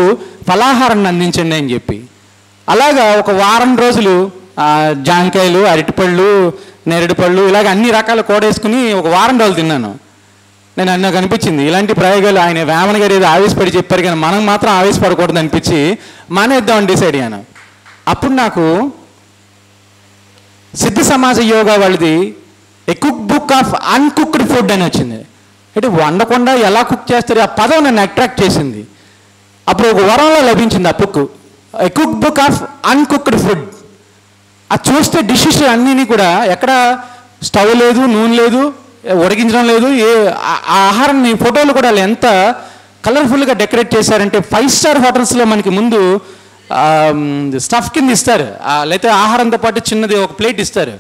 ఫలాహారాన్ని అందించండి అని చెప్పి. అలాగా ఒక వారం రోజులు జాంకాయలు, అరటిపళ్ళు, నేరేడు పళ్ళు ఇలాగ అన్ని రకాల కోడేసుకుని ఒక వారం రోజులు తిన్నాను. నాకు అనిపించింది ఇలాంటి ప్రయోగాలు ఆయన వేమన గారు ఏదో ఆవేశపడి చెప్పారు, కానీ మనం మాత్రం ఆవేశపడకూడదు అనిపించి మానేద్దామని డిసైడ్ అయ్యాను. అప్పుడు నాకు సిద్ధ సమాజ యోగా వాళ్ళది a cook book of uncooked food అని వచ్చింది. అంటే వండకుండా ఎలా కుక్ చేస్తారు, ఆ పదం నన్ను అట్రాక్ట్ చేసింది. అప్పుడు ఒక వరంలో లభించింది ఆ book, A cook book of uncooked food. అది చూస్తే డిషెస్ అన్నీ కూడా ఎక్కడ స్టవ్ లేదు, నూనె లేదు, ఉడికించడం లేదు, ఆ ఆహారాన్ని ఫోటోలు కూడా ఎంత కలర్ఫుల్గా డెకరేట్ చేశారంటే 5 స్టార్ హోటల్స్లో మనకి ముందు స్టఫ్ కింద ఇస్తారు, లేకపోతే ఆహారంతో పాటు చిన్నది ఒక ప్లేట్ ఇస్తారు.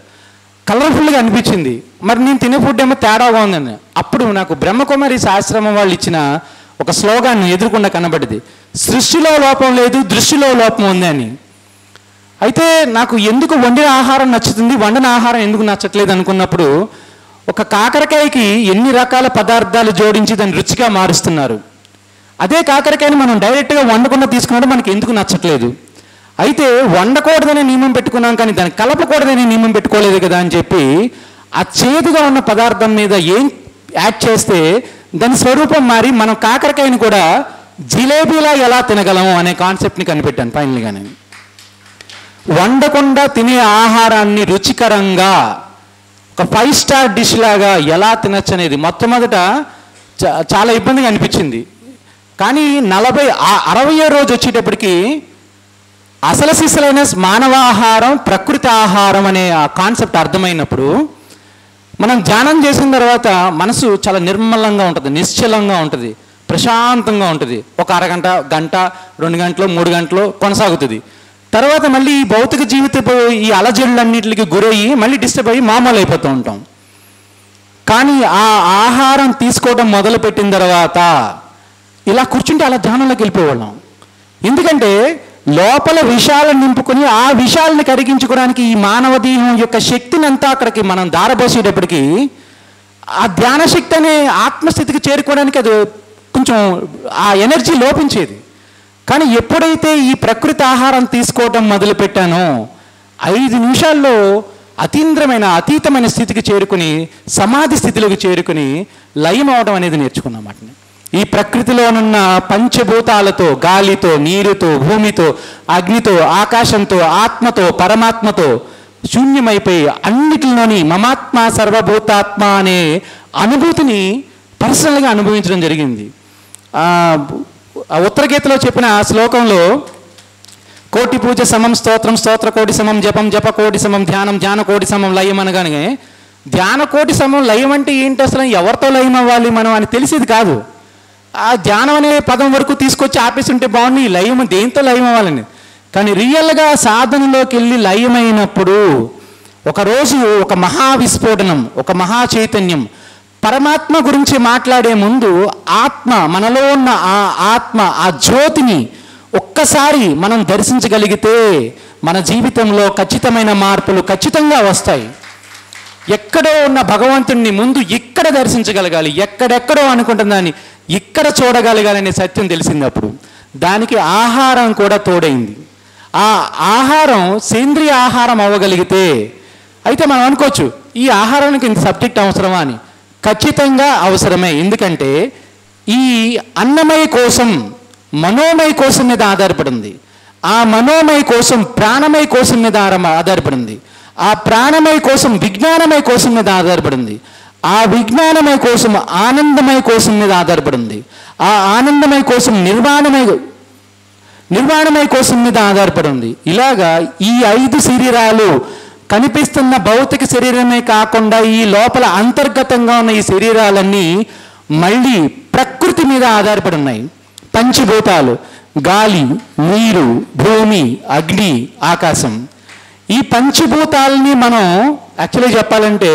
కలర్ఫుల్గా అనిపించింది. మరి నేను తినే ఫుడ్ ఏమో తేడాగా ఉందని అప్పుడు నాకు బ్రహ్మకుమారి ఆశ్రమం వాళ్ళు ఇచ్చిన ఒక స్లోగాన్ని ఎదుర్కొండా కనబడింది, సృష్టిలో లోపం లేదు, దృష్టిలో లోపం ఉంది అని. అయితే నాకు ఎందుకు వండిన ఆహారం నచ్చుతుంది, వండిన ఆహారం ఎందుకు నచ్చట్లేదు అనుకున్నప్పుడు, ఒక కాకరకాయకి ఎన్ని రకాల పదార్థాలు జోడించి దాన్ని రుచిగా మారుస్తున్నారు. అదే కాకరకాయని మనం డైరెక్ట్గా వండకుండా తీసుకున్నప్పుడు మనకి ఎందుకు నచ్చట్లేదు. అయితే వండకూడదనే నియమం పెట్టుకున్నాం కానీ దాన్ని కలపకూడదనే నియమం పెట్టుకోలేదు కదా అని చెప్పి ఆ చేదుగా ఉన్న పదార్థం మీద ఏం యాడ్ చేస్తే దాని స్వరూపం మారి మనం కాకరకాయని కూడా జిలేబీలా ఎలా తినగలము అనే కాన్సెప్ట్ని కనిపెట్టాను ఫైనల్గా. నేను వండకుండా తినే ఆహారాన్ని రుచికరంగా ఒక 5 స్టార్ డిష్ లాగా ఎలా తినచ్చు అనేది మొట్టమొదట చాలా ఇబ్బందిగా అనిపించింది. కానీ 60వ రోజు వచ్చేటప్పటికి అసలు సిసలైన మానవ ఆహారం ప్రకృతి ఆహారం అనే ఆ కాన్సెప్ట్ అర్థమైనప్పుడు మనం ధ్యానం చేసిన తర్వాత మనసు చాలా నిర్మలంగా ఉంటుంది, నిశ్చలంగా ఉంటుంది, ప్రశాంతంగా ఉంటుంది. ఒక అరగంట, గంట, 2 గంటలు, 3 గంటలు కొనసాగుతుంది. తర్వాత మళ్ళీ ఈ భౌతిక జీవితపు ఈ అలజడులన్నింటికి గురయ్యి మళ్ళీ డిస్టర్బ్ అయ్యి మామూలు అయిపోతూ ఉంటాం. కానీ ఆ ఆహారం తీసుకోవడం మొదలుపెట్టిన తర్వాత ఇలా కూర్చుంటే అలా ధ్యానంలోకి వెళ్ళిపోవాళ్ళం. ఎందుకంటే లోపల విషాలను నింపుకొని ఆ విషాలను కరిగించుకోవడానికి ఈ మానవ దేహం యొక్క శక్తిని అంతా అక్కడికి మనం దారబోసేటప్పటికి ఆ ధ్యాన శక్తి అనే ఆత్మస్థితికి చేరుకోవడానికి అది కొంచెం ఆ ఎనర్జీ లోపించేది. కానీ ఎప్పుడైతే ఈ ప్రకృతి ఆహారం తీసుకోవడం మొదలుపెట్టానో 5 నిమిషాల్లో అతీతమైన స్థితికి చేరుకుని సమాధి స్థితిలోకి చేరుకుని లయం అవడం అనేది నేర్చుకున్నమాట. ఈ ప్రకృతిలోనున్న పంచభూతాలతో, గాలితో, నీరుతో, భూమితో, అగ్నితో, ఆకాశంతో, ఆత్మతో, పరమాత్మతో శూన్యమైపోయి అన్నిటిలోని మమాత్మ సర్వభూతాత్మ అనే అనుభూతిని పర్సనల్గా అనుభవించడం జరిగింది. ఉత్తరగీతలో చెప్పిన శ్లోకంలో కోటి పూజ సమం స్తోత్రం, స్తోత్ర కోటి సమం జపం, జప కోటి సమం ధ్యానం, ధ్యాన కోటి సమం లయం అనగానే ధ్యాన కోటి సమం లయం అంటే ఏంటి, అసలు ఎవరితో లయం అవ్వాలి మనం అని తెలిసేది కాదు. ఆ ధ్యానం అనే పదం వరకు తీసుకొచ్చి ఆపేసి ఉంటే బాగుంది, ఈ లయం దేంతో లయం అవ్వాలని. కానీ రియల్గా సాధనలోకి వెళ్ళి లయమైనప్పుడు ఒకరోజు ఒక మహా విస్ఫోటనం, ఒక మహా చైతన్యం, పరమాత్మ గురించి మాట్లాడే ముందు ఆత్మ, మనలో ఉన్న ఆ ఆత్మ, ఆ జ్యోతిని ఒక్కసారి మనం దర్శించగలిగితే మన జీవితంలో ఖచ్చితమైన మార్పులు ఖచ్చితంగా వస్తాయి. ఎక్కడో ఉన్న భగవంతుడిని ముందు ఇక్కడ దర్శించగలగాలి, ఎక్కడెక్కడో అనుకుంటుందాన్ని ఇక్కడ చూడగలగాలనే సత్యం తెలిసిందప్పుడు దానికి ఆహారం కూడా తోడైంది. ఆ ఆహారం సేంద్రియ ఆహారం అవ్వగలిగితే అయితే మనం అనుకోవచ్చు ఈ ఆహారానికి ఇంత సబ్జెక్ట్ అవసరమా అని. ఖచ్చితంగా అవసరమే. ఎందుకంటే ఈ అన్నమయ కోసం మనోమయ కోసం మీద ఆధారపడింది, ఆ మనోమయ కోసం ప్రాణమయ కోసం మీద ఆధారపడింది, ఆ ప్రాణమయ కోసం విజ్ఞానమయ కోసం మీద ఆధారపడింది, ఆ విజ్ఞానమయ కోసం ఆనందమయ కోసం మీద ఆధారపడింది, ఆ ఆనందమయ కోసం నిర్వాణమయ కోసం మీద ఆధారపడింది. ఇలాగా ఈ 5 శరీరాలు కనిపిస్తున్న భౌతిక శరీరమే కాకుండా ఈ లోపల అంతర్గతంగా ఉన్న ఈ శరీరాలన్నీ మళ్ళీ ప్రకృతి మీద ఆధారపడి ఉన్నాయి. పంచభూతాలు, గాలి, నీరు, భూమి, అగ్ని, ఆకాశం. ఈ పంచభూతాలని మనం యాక్చువల్గా చెప్పాలంటే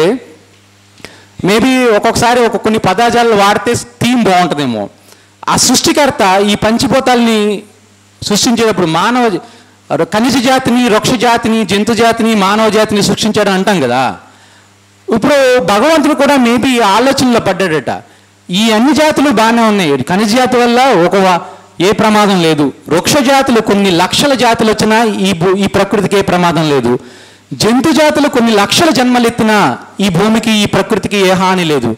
మేబీ ఒక్కొక్కసారి కొన్ని పదాజాలు వాడితే థీమ్ బాగుంటుందేమో. ఆ సృష్టికర్త ఈ పంచభూతాలని సృష్టించేటప్పుడు ఖనిజ జాతిని, వృక్ష జాతిని, జంతు జాతిని, మానవ జాతిని సృష్టించాడని అంటాం కదా. ఇప్పుడు భగవంతుడు కూడా మేబీ ఆలోచనలో పడ్డాడట. ఈ అన్ని జాతులు బాగానే ఉన్నాయి, ఖనిజ జాతి వల్ల ఏ ప్రమాదం లేదు, వృక్ష జాతులు కొన్ని లక్షల జాతులు వచ్చినా ఈ ప్రకృతికి ఏ ప్రమాదం లేదు, జంతు జాతులు కొన్ని లక్షల జన్మలెత్తినా ఈ భూమికి ఈ ప్రకృతికి ఏ హాని లేదు.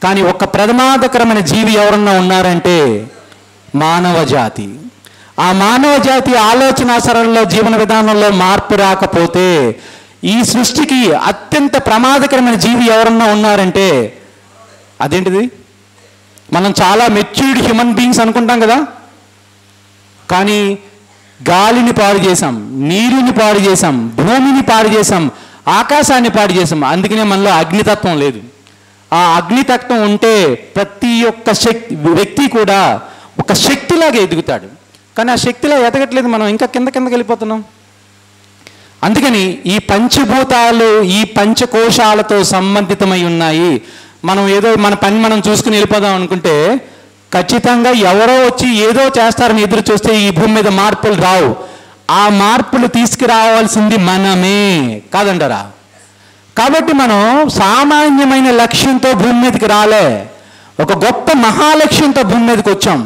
కానీ ఒక ప్రమాదకరమైన జీవి ఎవరన్నా ఉన్నారంటే మానవ జాతి. ఆ మానవ జాతి ఆలోచన సరళలో, జీవన విధానంలో మార్పు రాకపోతే ఈ సృష్టికి అత్యంత ప్రమాదకరమైన జీవి ఎవరన్నా ఉన్నారంటే అదేంటిది? మనం చాలా మెచ్యూర్డ్ హ్యూమన్ బీయింగ్స్ అనుకుంటాం కదా, కానీ గాలిని పాడు చేసాం, నీరుని పాడు చేసాం, భూమిని పాడు చేసాం, ఆకాశాన్ని పాడు చేసాం. అందుకనే మనలో అగ్నితత్వం లేదు. ఆ అగ్నితత్వం ఉంటే ప్రతి ఒక్క వ్యక్తి కూడా ఒక శక్తిలాగా ఎదుగుతాడు. కానీ ఆ శక్తిలా ఎదగట్లేదు, మనం ఇంకా కిందకి వెళ్ళిపోతున్నాం. అందుకని ఈ పంచభూతాలు ఈ పంచకోశాలతో సంబంధితమై ఉన్నాయి. మనం ఏదో మన పని మనం చూసుకుని వెళ్ళిపోదాం అనుకుంటే ఖచ్చితంగా ఎవరో వచ్చి ఏదో చేస్తారని ఎదురు చూస్తే ఈ భూమి మీద మార్పులు రావు. ఆ మార్పులు తీసుకురావాల్సింది మనమే కాదంటారా? కాబట్టి మనం సామాన్యమైన లక్ష్యంతో భూమి మీదకి రాలే, ఒక గొప్ప మహాలక్ష్యంతో భూమి మీదకి వచ్చాం.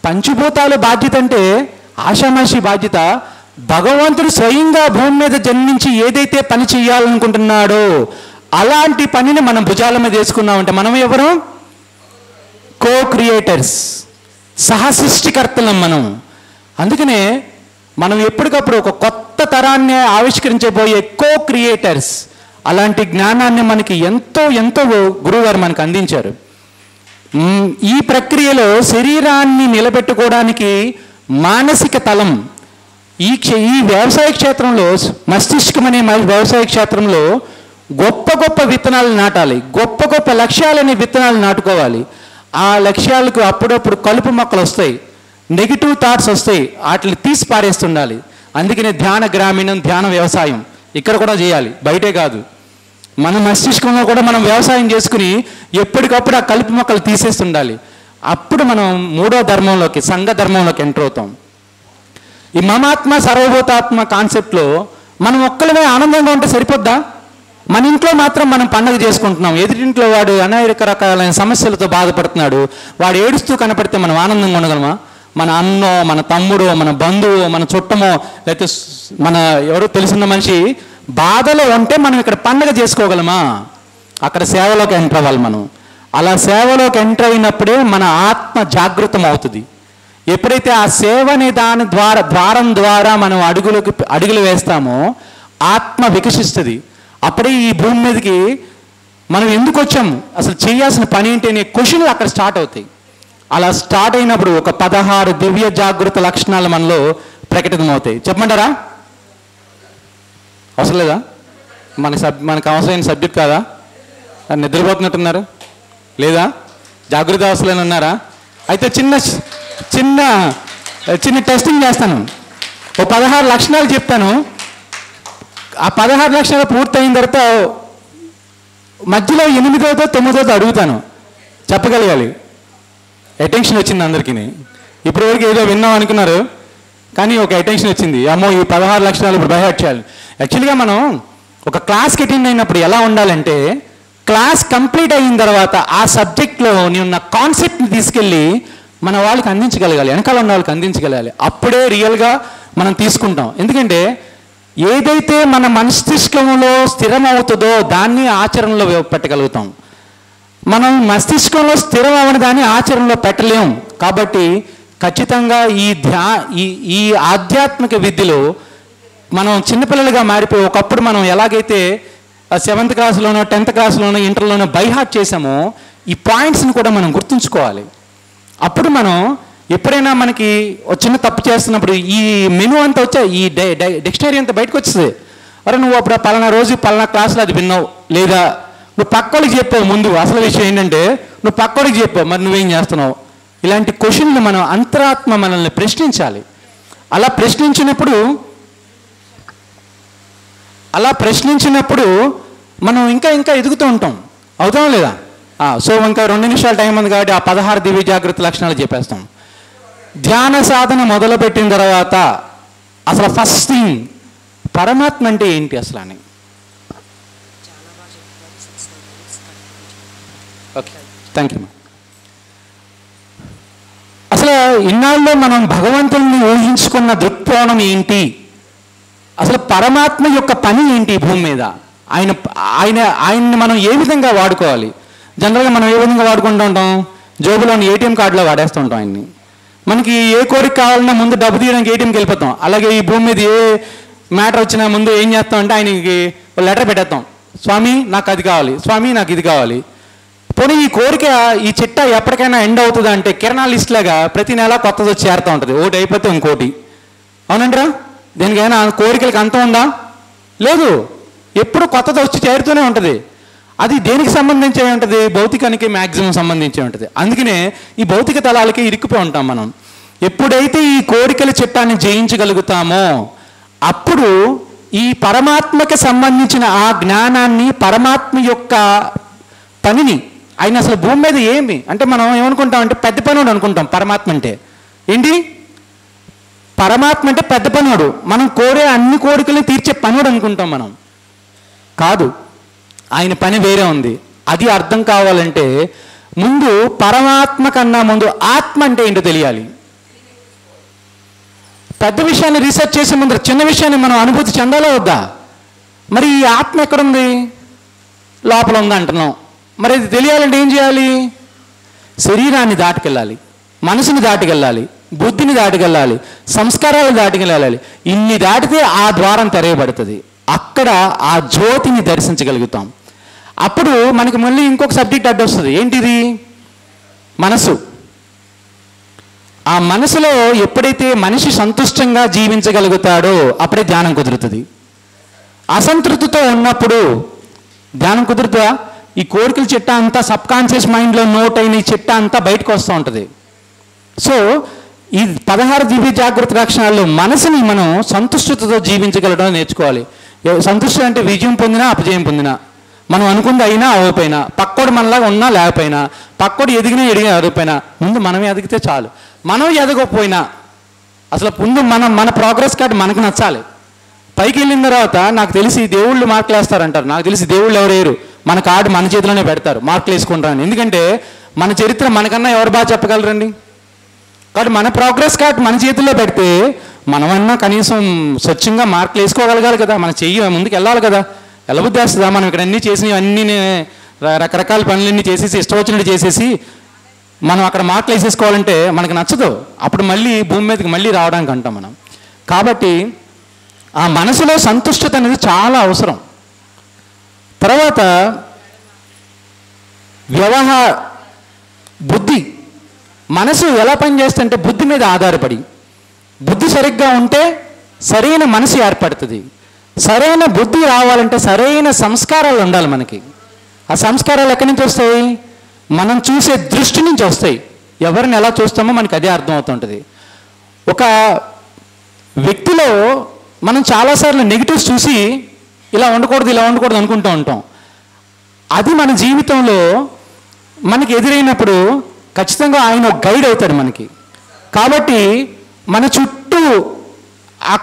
పంచభూతాల బాధ్యత అంటే ఆషామాషి బాధ్యత. భగవంతుడు స్వయంగా భూమి మీద జన్మించి ఏదైతే పని చేయాలనుకుంటున్నాడో అలాంటి పనిని మనం భుజాల మీద వేసుకున్నామంటే మనం ఎవరు? కో క్రియేటర్స్, సహసృష్టికర్తలం మనం. అందుకనే మనం ఎప్పటికప్పుడు ఒక కొత్త తరాన్ని ఆవిష్కరించబోయే కో క్రియేటర్స్. అలాంటి జ్ఞానాన్ని మనకి ఎంతో ఎంతో గురువుగారు మనకు అందించారు. ఈ ప్రక్రియలో శరీరాన్ని నిలబెట్టుకోవడానికి మానసిక తలం ఈ వ్యవసాయ క్షేత్రంలో, మస్తిష్కం అనే వ్యవసాయ క్షేత్రంలో గొప్ప గొప్ప విత్తనాలు నాటాలి, గొప్ప గొప్ప లక్ష్యాలనే విత్తనాలు నాటుకోవాలి. ఆ లక్ష్యాలకు అప్పుడప్పుడు కలుపు మొక్కలు వస్తాయి, నెగిటివ్ థాట్స్ వస్తాయి, వాటిని తీసి పారేస్తుండాలి. అందుకనే ధ్యాన గ్రామీణం, ధ్యాన వ్యవసాయం ఇక్కడ కూడా చేయాలి, బయటే కాదు. మన మస్తిష్కంలో కూడా మనం వ్యవసాయం చేసుకుని ఎప్పటికప్పుడు ఆ కలుపు మొక్కలు తీసేస్తుండాలి. అప్పుడు మనం మూడో ధర్మంలోకి, సంఘ ధర్మంలోకి ఎంటర్ అవుతాం. ఈ మమాత్మ సర్వభూతాత్మ కాన్సెప్ట్లో మనం ఒక్కళ్ళమే ఆనందంగా ఉంటే సరిపోద్దా? మన ఇంట్లో మాత్రం మనం పండగ చేసుకుంటున్నాం, ఎదురింట్లో వాడు అనేక రకాలైన సమస్యలతో బాధపడుతున్నాడు, వాడు ఏడుస్తూ కనపడితే మనం ఆనందంగా ఉండగలమా? మన అన్నో, మన తమ్ముడో, మన బంధువో, మన చుట్టమో, లేకపోతే మన ఎవరో తెలిసిన మనిషి బాధలో ఉంటే మనం ఇక్కడ పండగ చేసుకోగలమా? అక్కడ సేవలోకి ఎంటర్ అవ్వాలి మనం. అలా సేవలోకి ఎంటర్ అయినప్పుడే మన ఆత్మ జాగృతం అవుతుంది. ఎప్పుడైతే ఆ సేవ అనే దాని ద్వారం ద్వారా మనం అడుగులు వేస్తామో ఆత్మ వికసిస్తుంది. అప్పుడే ఈ భూమి మీదకి మనం ఎందుకు వచ్చాము, అసలు చేయాల్సిన పని ఏంటి అనే క్వశ్చన్లు అక్కడ స్టార్ట్ అవుతాయి. అలా స్టార్ట్ అయినప్పుడు ఒక 16 దివ్య జాగృత లక్షణాలు మనలో ప్రకటితమవుతాయి. చెప్పమంటారా? అవసరం లేదా? మనకు అవసరమైన సబ్జెక్ట్ కాదా? నిద్రపోతున్నట్టున్నారు లేదా? జాగృత అవసరం ఉన్నారా? అయితే చిన్న చిన్న చిన్న టెస్టింగ్ చేస్తాను. ఓ 16 లక్షణాలు చెప్తాను. ఆ 16 లక్షణాలు పూర్తయిన తర్వాత మధ్యలో 8వ 9వ అడుగుతాను, చెప్పగలగాలి. అటెన్షన్ వచ్చింది అందరికీ. ఇప్పటివరకు ఏదో విన్నాం అనుకున్నారు, కానీ ఒక అటెన్షన్ వచ్చింది. అమ్మో, ఈ 16 లక్షణాలు ఇప్పుడు బైహార్ట్ చేయాలి. యాక్చువల్గా మనం ఒక క్లాస్కి అటెండ్ అయినప్పుడు ఎలా ఉండాలంటే, క్లాస్ కంప్లీట్ అయిన తర్వాత ఆ సబ్జెక్ట్లో ఉన్న కాన్సెప్ట్ని తీసుకెళ్ళి మన వాళ్ళకి అందించగలగాలి, వెనకాల ఉన్న వాళ్ళకి అందించగలగాలి. అప్పుడే రియల్గా మనం తీసుకుంటాం. ఎందుకంటే ఏదైతే మన మస్తిష్కంలో స్థిరమవుతుందో దాన్ని ఆచరణలో పెట్టగలుగుతాం. మనం మస్తిష్కంలో స్థిరం అవ్వని దాన్ని ఆచరణలో పెట్టలేం. కాబట్టి ఖచ్చితంగా ఈ ఆధ్యాత్మిక విద్యలో మనం చిన్నపిల్లలుగా మారిపోయి, ఒకప్పుడు మనం ఎలాగైతే 7th క్లాస్లోనో 10th క్లాస్లోనో ఇంటర్లోనో బైహార్ట్ చేసామో ఈ పాయింట్స్ని కూడా మనం గుర్తుంచుకోవాలి. అప్పుడు మనం ఎప్పుడైనా మనకి చిన్న తప్పు చేస్తున్నప్పుడు ఈ మెనూ అంతా వచ్చా, ఈ డిక్షనరీ అంతా బయటకు వచ్చేది. అరే నువ్వు అప్పుడు పలానా రోజు పలానా క్లాసులో అది విన్నావు, లేదా నువ్వు పక్కోడికి చెప్పావు. ముందు అసలు విషయం ఏంటంటే నువ్వు పక్కోడికి చెప్పావు, మరి నువ్వేం చేస్తున్నావు? ఇలాంటి క్వశ్చన్లు మనం అంతరాత్మ మనల్ని ప్రశ్నించాలి. అలా ప్రశ్నించినప్పుడు మనం ఇంకా ఎదుగుతూ ఉంటాం. అవుతాం లేదా? సో ఇంకా 2 నిమిషాల టైం ఉంది కాబట్టి ఆ 16 దివ్య జాగ్రత్త లక్షణాలు చెప్పేస్తాం. ధ్యాన సాధన మొదలుపెట్టిన తర్వాత అసలు ఫస్ట్ థింగ్ పరమాత్మ అంటే ఏంటి అసలు అని. Okay, thank you. అసలు ఇన్నాళ్ళలో మనం భగవంతుని ఊహించుకున్న దృక్కోణం ఏంటి, అసలు పరమాత్మ యొక్క పని ఏంటి భూమి మీద, ఆయన్ని మనం ఏ విధంగా వాడుకోవాలి? జనరల్గా మనం ఏ విధంగా వాడుకుంటూ ఉంటాం? జోబులోని ATM కార్డులో వాడేస్తూ ఉంటాం ఆయన్ని. మనకి ఏ కోరిక కావాలన్నా ముందు డబ్బు తీయడానికి ATMకి వెళ్ళిపోతాం. అలాగే ఈ భూమి మీద ఏ మ్యాటర్ వచ్చినా ముందు ఏం చేస్తాం అంటే ఆయనకి లెటర్ పెట్టేస్తాం, స్వామి నాకు అది కావాలి, స్వామి నాకు ఇది కావాలి. పోనీ ఈ కోరిక, ఈ చిట్టా ఎప్పటికైనా ఎండ్ అవుతుందా అంటే కిరణా లిస్ట్ లాగా ప్రతి నెల కొత్తది వచ్చి చేరుతూ ఉంటుంది. ఒకటి అయిపోతే ఇంకోటి. అవునంటారా? దేనికైనా కోరికలకు అంతం ఉందా? లేదు, ఎప్పుడు కొత్తది వచ్చి చేరుతూనే ఉంటుంది. అది దేనికి సంబంధించే ఉంటుంది? భౌతికానికి మ్యాక్సిమం సంబంధించే ఉంటుంది. అందుకనే ఈ భౌతిక తలాలకి ఇరుక్కుపోయి ఉంటాం మనం. ఎప్పుడైతే ఈ కోరికల చిట్టాన్ని జయించగలుగుతామో అప్పుడు ఈ పరమాత్మకి సంబంధించిన ఆ జ్ఞానాన్ని, పరమాత్మ యొక్క పనిని, ఆయన అసలు భూమి మీద ఏమి అంటే మనం ఏమనుకుంటాం అంటే పెద్ద పనుడు అనుకుంటాం. పరమాత్మ అంటే ఏంటి? పరమాత్మ అంటే పెద్ద పనుడు, మనం కోరే అన్ని కోరికలు తీర్చే పనుడు అనుకుంటాం మనం. కాదు, ఆయన పని వేరే ఉంది. అది అర్థం కావాలంటే ముందు పరమాత్మ కన్నా ముందు ఆత్మ అంటే ఏంటో తెలియాలి. పెద్ద విషయాన్ని రీసెర్చ్ చేసే ముందు చిన్న విషయాన్ని మనం అనుభూతి చెందాలో వద్దా? మరి ఈ ఆత్మ ఎక్కడుంది? లోపల ఉంది అంటున్నాం. మరి ఇది తెలియాలంటే ఏం చేయాలి? శరీరాన్ని దాటుకెళ్ళాలి, మనసుని దాటుకెళ్ళాలి, బుద్ధిని దాటుకెళ్ళాలి, సంస్కారాలు దాటుకెళ్ళాలి. ఇన్ని దాటితే ఆ ద్వారం తెరయబడుతుంది. అక్కడ ఆ జ్యోతిని దర్శించగలుగుతాం. అప్పుడు మనకి మళ్ళీ ఇంకొక సబ్జెక్ట్ అడ్డొస్తుంది. ఏంటిది? మనసు. ఆ మనసులో ఎప్పుడైతే మనిషి సంతుష్టంగా జీవించగలుగుతాడో అప్పుడే ధ్యానం కుదురుతుంది. అసంతృప్తితో ఉన్నప్పుడు ధ్యానం కుదురుతుందా? ఈ కోరికల చిట్టా అంతా సబ్కాన్షియస్ మైండ్లో నోట్ అయిన ఈ చిట్టా అంతా బయటకు వస్తూ ఉంటుంది. సో ఈ 16 దివ్య జాగృత లక్షణాల్లో మనసుని మనం సంతుష్టతతో జీవించగలడం నేర్చుకోవాలి. సంతుష్టి అంటే విజయం పొందినా అపజయం పొందినా, మనం అనుకుంది అయినా అవ్వకపోయినా, పక్కోడు మనలాగా ఉన్నా లేకపోయినా, పక్కోడు ఎదిగినా ఎదగకపోయినా, ముందు మనమే ఎదిగితే చాలు. మనం ఎదగకపోయినా అసలు ముందు మన ప్రోగ్రెస్ కార్డు మనకు నచ్చాలి. పైకి వెళ్ళిన తర్వాత నాకు తెలిసి దేవుళ్ళు మార్కులు వేస్తారంటారు. నాకు తెలిసి దేవుళ్ళు ఎవరేరు, మన కార్డు మన చేతిలోనే పెడతారు, మార్కులు వేసుకుంటారని. ఎందుకంటే మన చరిత్ర మనకన్నా ఎవరు బాగా చెప్పగలరండి? కాబట్టి మన ప్రోగ్రెస్ కార్డు మన చేతుల్లో పెడితే మనమన్నా కనీసం స్వచ్ఛంగా మార్కులు వేసుకోగలగాలి కదా. మన చెయ్యి ముందుకు వెళ్ళాలి కదా. వెళ్ళబుద్ధి వేస్తుందా? మనం ఇక్కడ అన్నీ చేసినవి అన్నీ రకరకాల పనులన్నీ చేసేసి ఇష్టం వచ్చినట్టు చేసేసి మనం అక్కడ మార్కులు వేసేసుకోవాలంటే మనకు నచ్చదు. అప్పుడు మళ్ళీ భూమి మీదకి మళ్ళీ రావడానికి అంటాం మనం. కాబట్టి ఆ మనసులో సంతుష్టత అనేది చాలా అవసరం. తర్వాత బుద్ధి. మనసు ఎలా పనిచేస్తుంటే బుద్ధి మీద ఆధారపడి, బుద్ధి సరిగ్గా ఉంటే సరైన మనసు ఏర్పడుతుంది. సరైన బుద్ధి రావాలంటే సరైన సంస్కారాలు ఉండాలి మనకి. ఆ సంస్కారాలు ఎక్కడి నుంచి వస్తాయి? మనం చూసే దృష్టి నుంచి వస్తాయి. ఎవరిని ఎలా చూస్తామో మనకి అదే అర్థమవుతుంటుంది. ఒక వ్యక్తిలో మనం చాలాసార్లు నెగిటివ్స్ చూసి ఇలా ఉండకూడదు ఇలా ఉండకూడదు అనుకుంటూ ఉంటాం. అది మన జీవితంలో మనకి ఎదురైనప్పుడు ఖచ్చితంగా ఆయన ఒక గైడ్ అవుతాడు మనకి. కాబట్టి మన చుట్టూ ఆ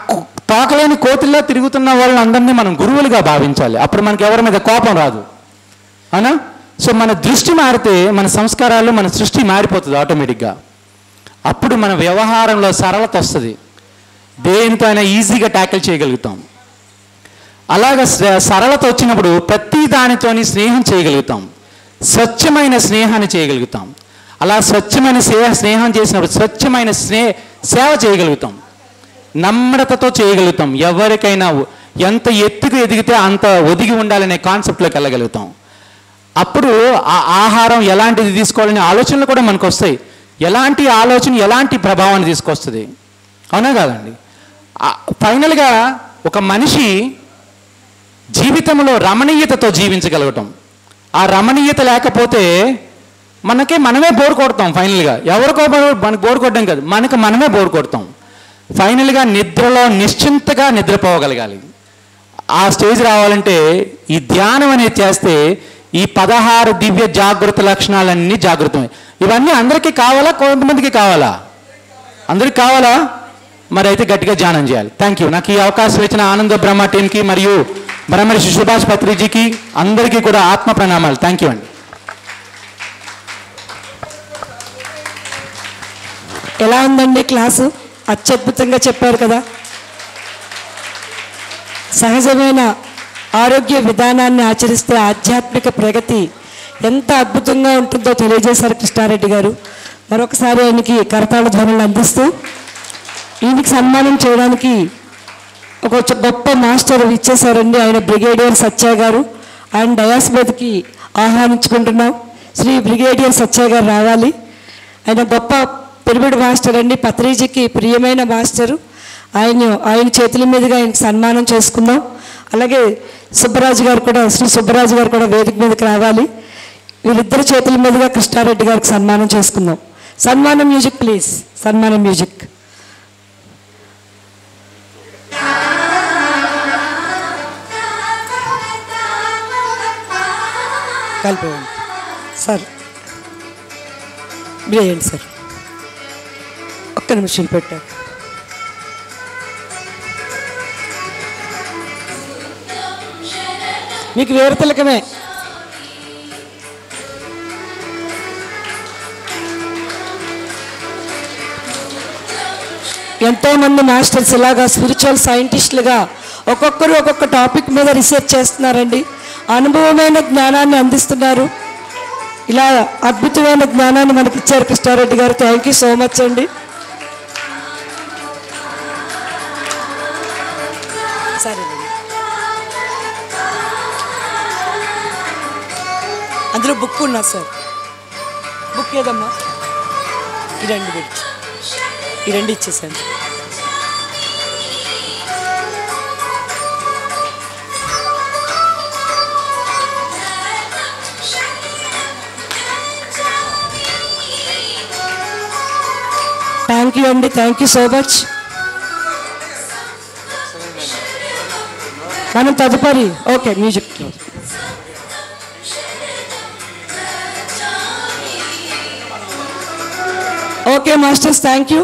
తోకలేని కోతిల్లా తిరుగుతున్న వాళ్ళందరినీ మనం గురువులుగా భావించాలి. అప్పుడు మనకి ఎవరి మీద కోపం రాదు, అవునా? సో మన దృష్టి మారితే మన సంస్కారాలు, మన సృష్టి మారిపోతుంది ఆటోమేటిక్గా. అప్పుడు మన వ్యవహారంలో సరళత వస్తుంది. దేనితో అయినా ఈజీగా ట్యాకిల్ చేయగలుగుతాం. అలాగ సరళత వచ్చినప్పుడు ప్రతి దానితోని స్నేహం చేయగలుగుతాం. స్వచ్ఛమైన స్నేహాన్ని చేయగలుగుతాం. అలా స్వచ్ఛమైన స్నేహం చేసినప్పుడు స్వచ్ఛమైన సేవ చేయగలుగుతాం. నమ్రతతో చేయగలుగుతాం. ఎవరికైనా ఎంత ఎత్తుకు ఎదిగితే అంత ఒదిగి ఉండాలనే కాన్సెప్ట్లోకి వెళ్ళగలుగుతాం. అప్పుడు ఆ ఆహారం ఎలాంటిది తీసుకోవాలనే ఆలోచనలు కూడా మనకు వస్తాయి. ఎలాంటి ఆలోచన ఎలాంటి ప్రభావాన్ని తీసుకొస్తుంది, అవునా కాదండి? ఫైనల్గా ఒక మనిషి జీవితంలో రమణీయతతో జీవించగలగటం. ఆ రమణీయత లేకపోతే మనమే బోర్ కొడతాం. ఫైనల్గా ఎవరికో మనకు బోర్ కొట్టడం కాదు, మనమే బోర్ కొడతాం. ఫైనల్గా నిద్రలో నిశ్చింతగా నిద్రపోగలగాలి. ఆ స్టేజ్ రావాలంటే ఈ ధ్యానం అనేది చేస్తే ఈ 16 దివ్య జాగృత లక్షణాలన్నీ జాగృతమే. ఇవన్నీ అందరికీ కావాలా, కొంతమందికి కావాలా? అందరికీ కావాలా? మరి అయితే గట్టిగా ధ్యానం చేయాలి. Thank you. నాకు ఈ అవకాశం ఇచ్చిన ఆనంద బ్రహ్మ టీంకి మరియు బ్రహ్మర్షి సుభాష్ పత్రిజీకి అందరికీ కూడా ఆత్మ ప్రణామాలు. థ్యాంక్ యూ అండి. ఎలా ఉందండి క్లాసు? అత్యద్భుతంగా చెప్పారు కదా. సహజమైన ఆరోగ్య విధానాన్ని ఆచరిస్తే ఆధ్యాత్మిక ప్రగతి ఎంత అద్భుతంగా ఉంటుందో తెలియజేశారు కృష్ణారెడ్డి గారు. మరొకసారి ఆయనకి కరతాళ ధ్వనులు అందిస్తూ ఈయనకి సన్మానం చేయడానికి ఒక గొప్ప మాస్టర్ ఇచ్చేశారండి. ఆయన బ్రిగేడియర్ సత్య గారు. ఆయన డయాస్ మీదకి ఆహ్వానించుకుంటున్నాం. శ్రీ బ్రిగేడియర్ సత్య గారు రావాలి. ఆయన గొప్ప పిరమిడ్ మాస్టర్ అండి, పత్రిజీకి ప్రియమైన మాస్టరు. ఆయన చేతుల మీదుగా ఆయనకి సన్మానం చేసుకుందాం. అలాగే సుబ్బరాజు గారు కూడా, శ్రీ సుబ్బరాజు గారు కూడా వేదిక మీదకి రావాలి. వీళ్ళిద్దరి చేతుల మీదుగా కృష్ణారెడ్డి గారికి సన్మానం చేసుకుందాం. సన్మానం మ్యూజిక్ ప్లీజ్. సన్మానం మ్యూజిక్. కలిపేయండి సార్, మీరు వేయండి సార్. ఒక్క నిమిషం పెట్టారు. మీకు వేరు తిలకమే. ఎంతోమంది మాస్టర్స్ ఇలాగా స్పిరిచువల్ సైంటిస్టులుగా ఒక్కొక్కరు ఒక్కొక్క టాపిక్ మీద రీసెర్చ్ చేస్తున్నారండి. అనుభవమైన జ్ఞానాన్ని అందిస్తున్నారు. ఇలా అద్భుతమైన జ్ఞానాన్ని మనకి ఇచ్చారు కృష్ణారెడ్డి గారు. థ్యాంక్ యూ సో మచ్ అండి. సరే, అందులో బుక్ ఉన్నా సార్. బుక్ ఏదమ్మా? ఈ రెండు పెట్టి, ఈ రెండు ఇచ్చేసాను. థ్యాంక్ యూ అండి, థ్యాంక్ యూ సో మచ్. మనం తదుపరి okay music. Okay masters, thank you.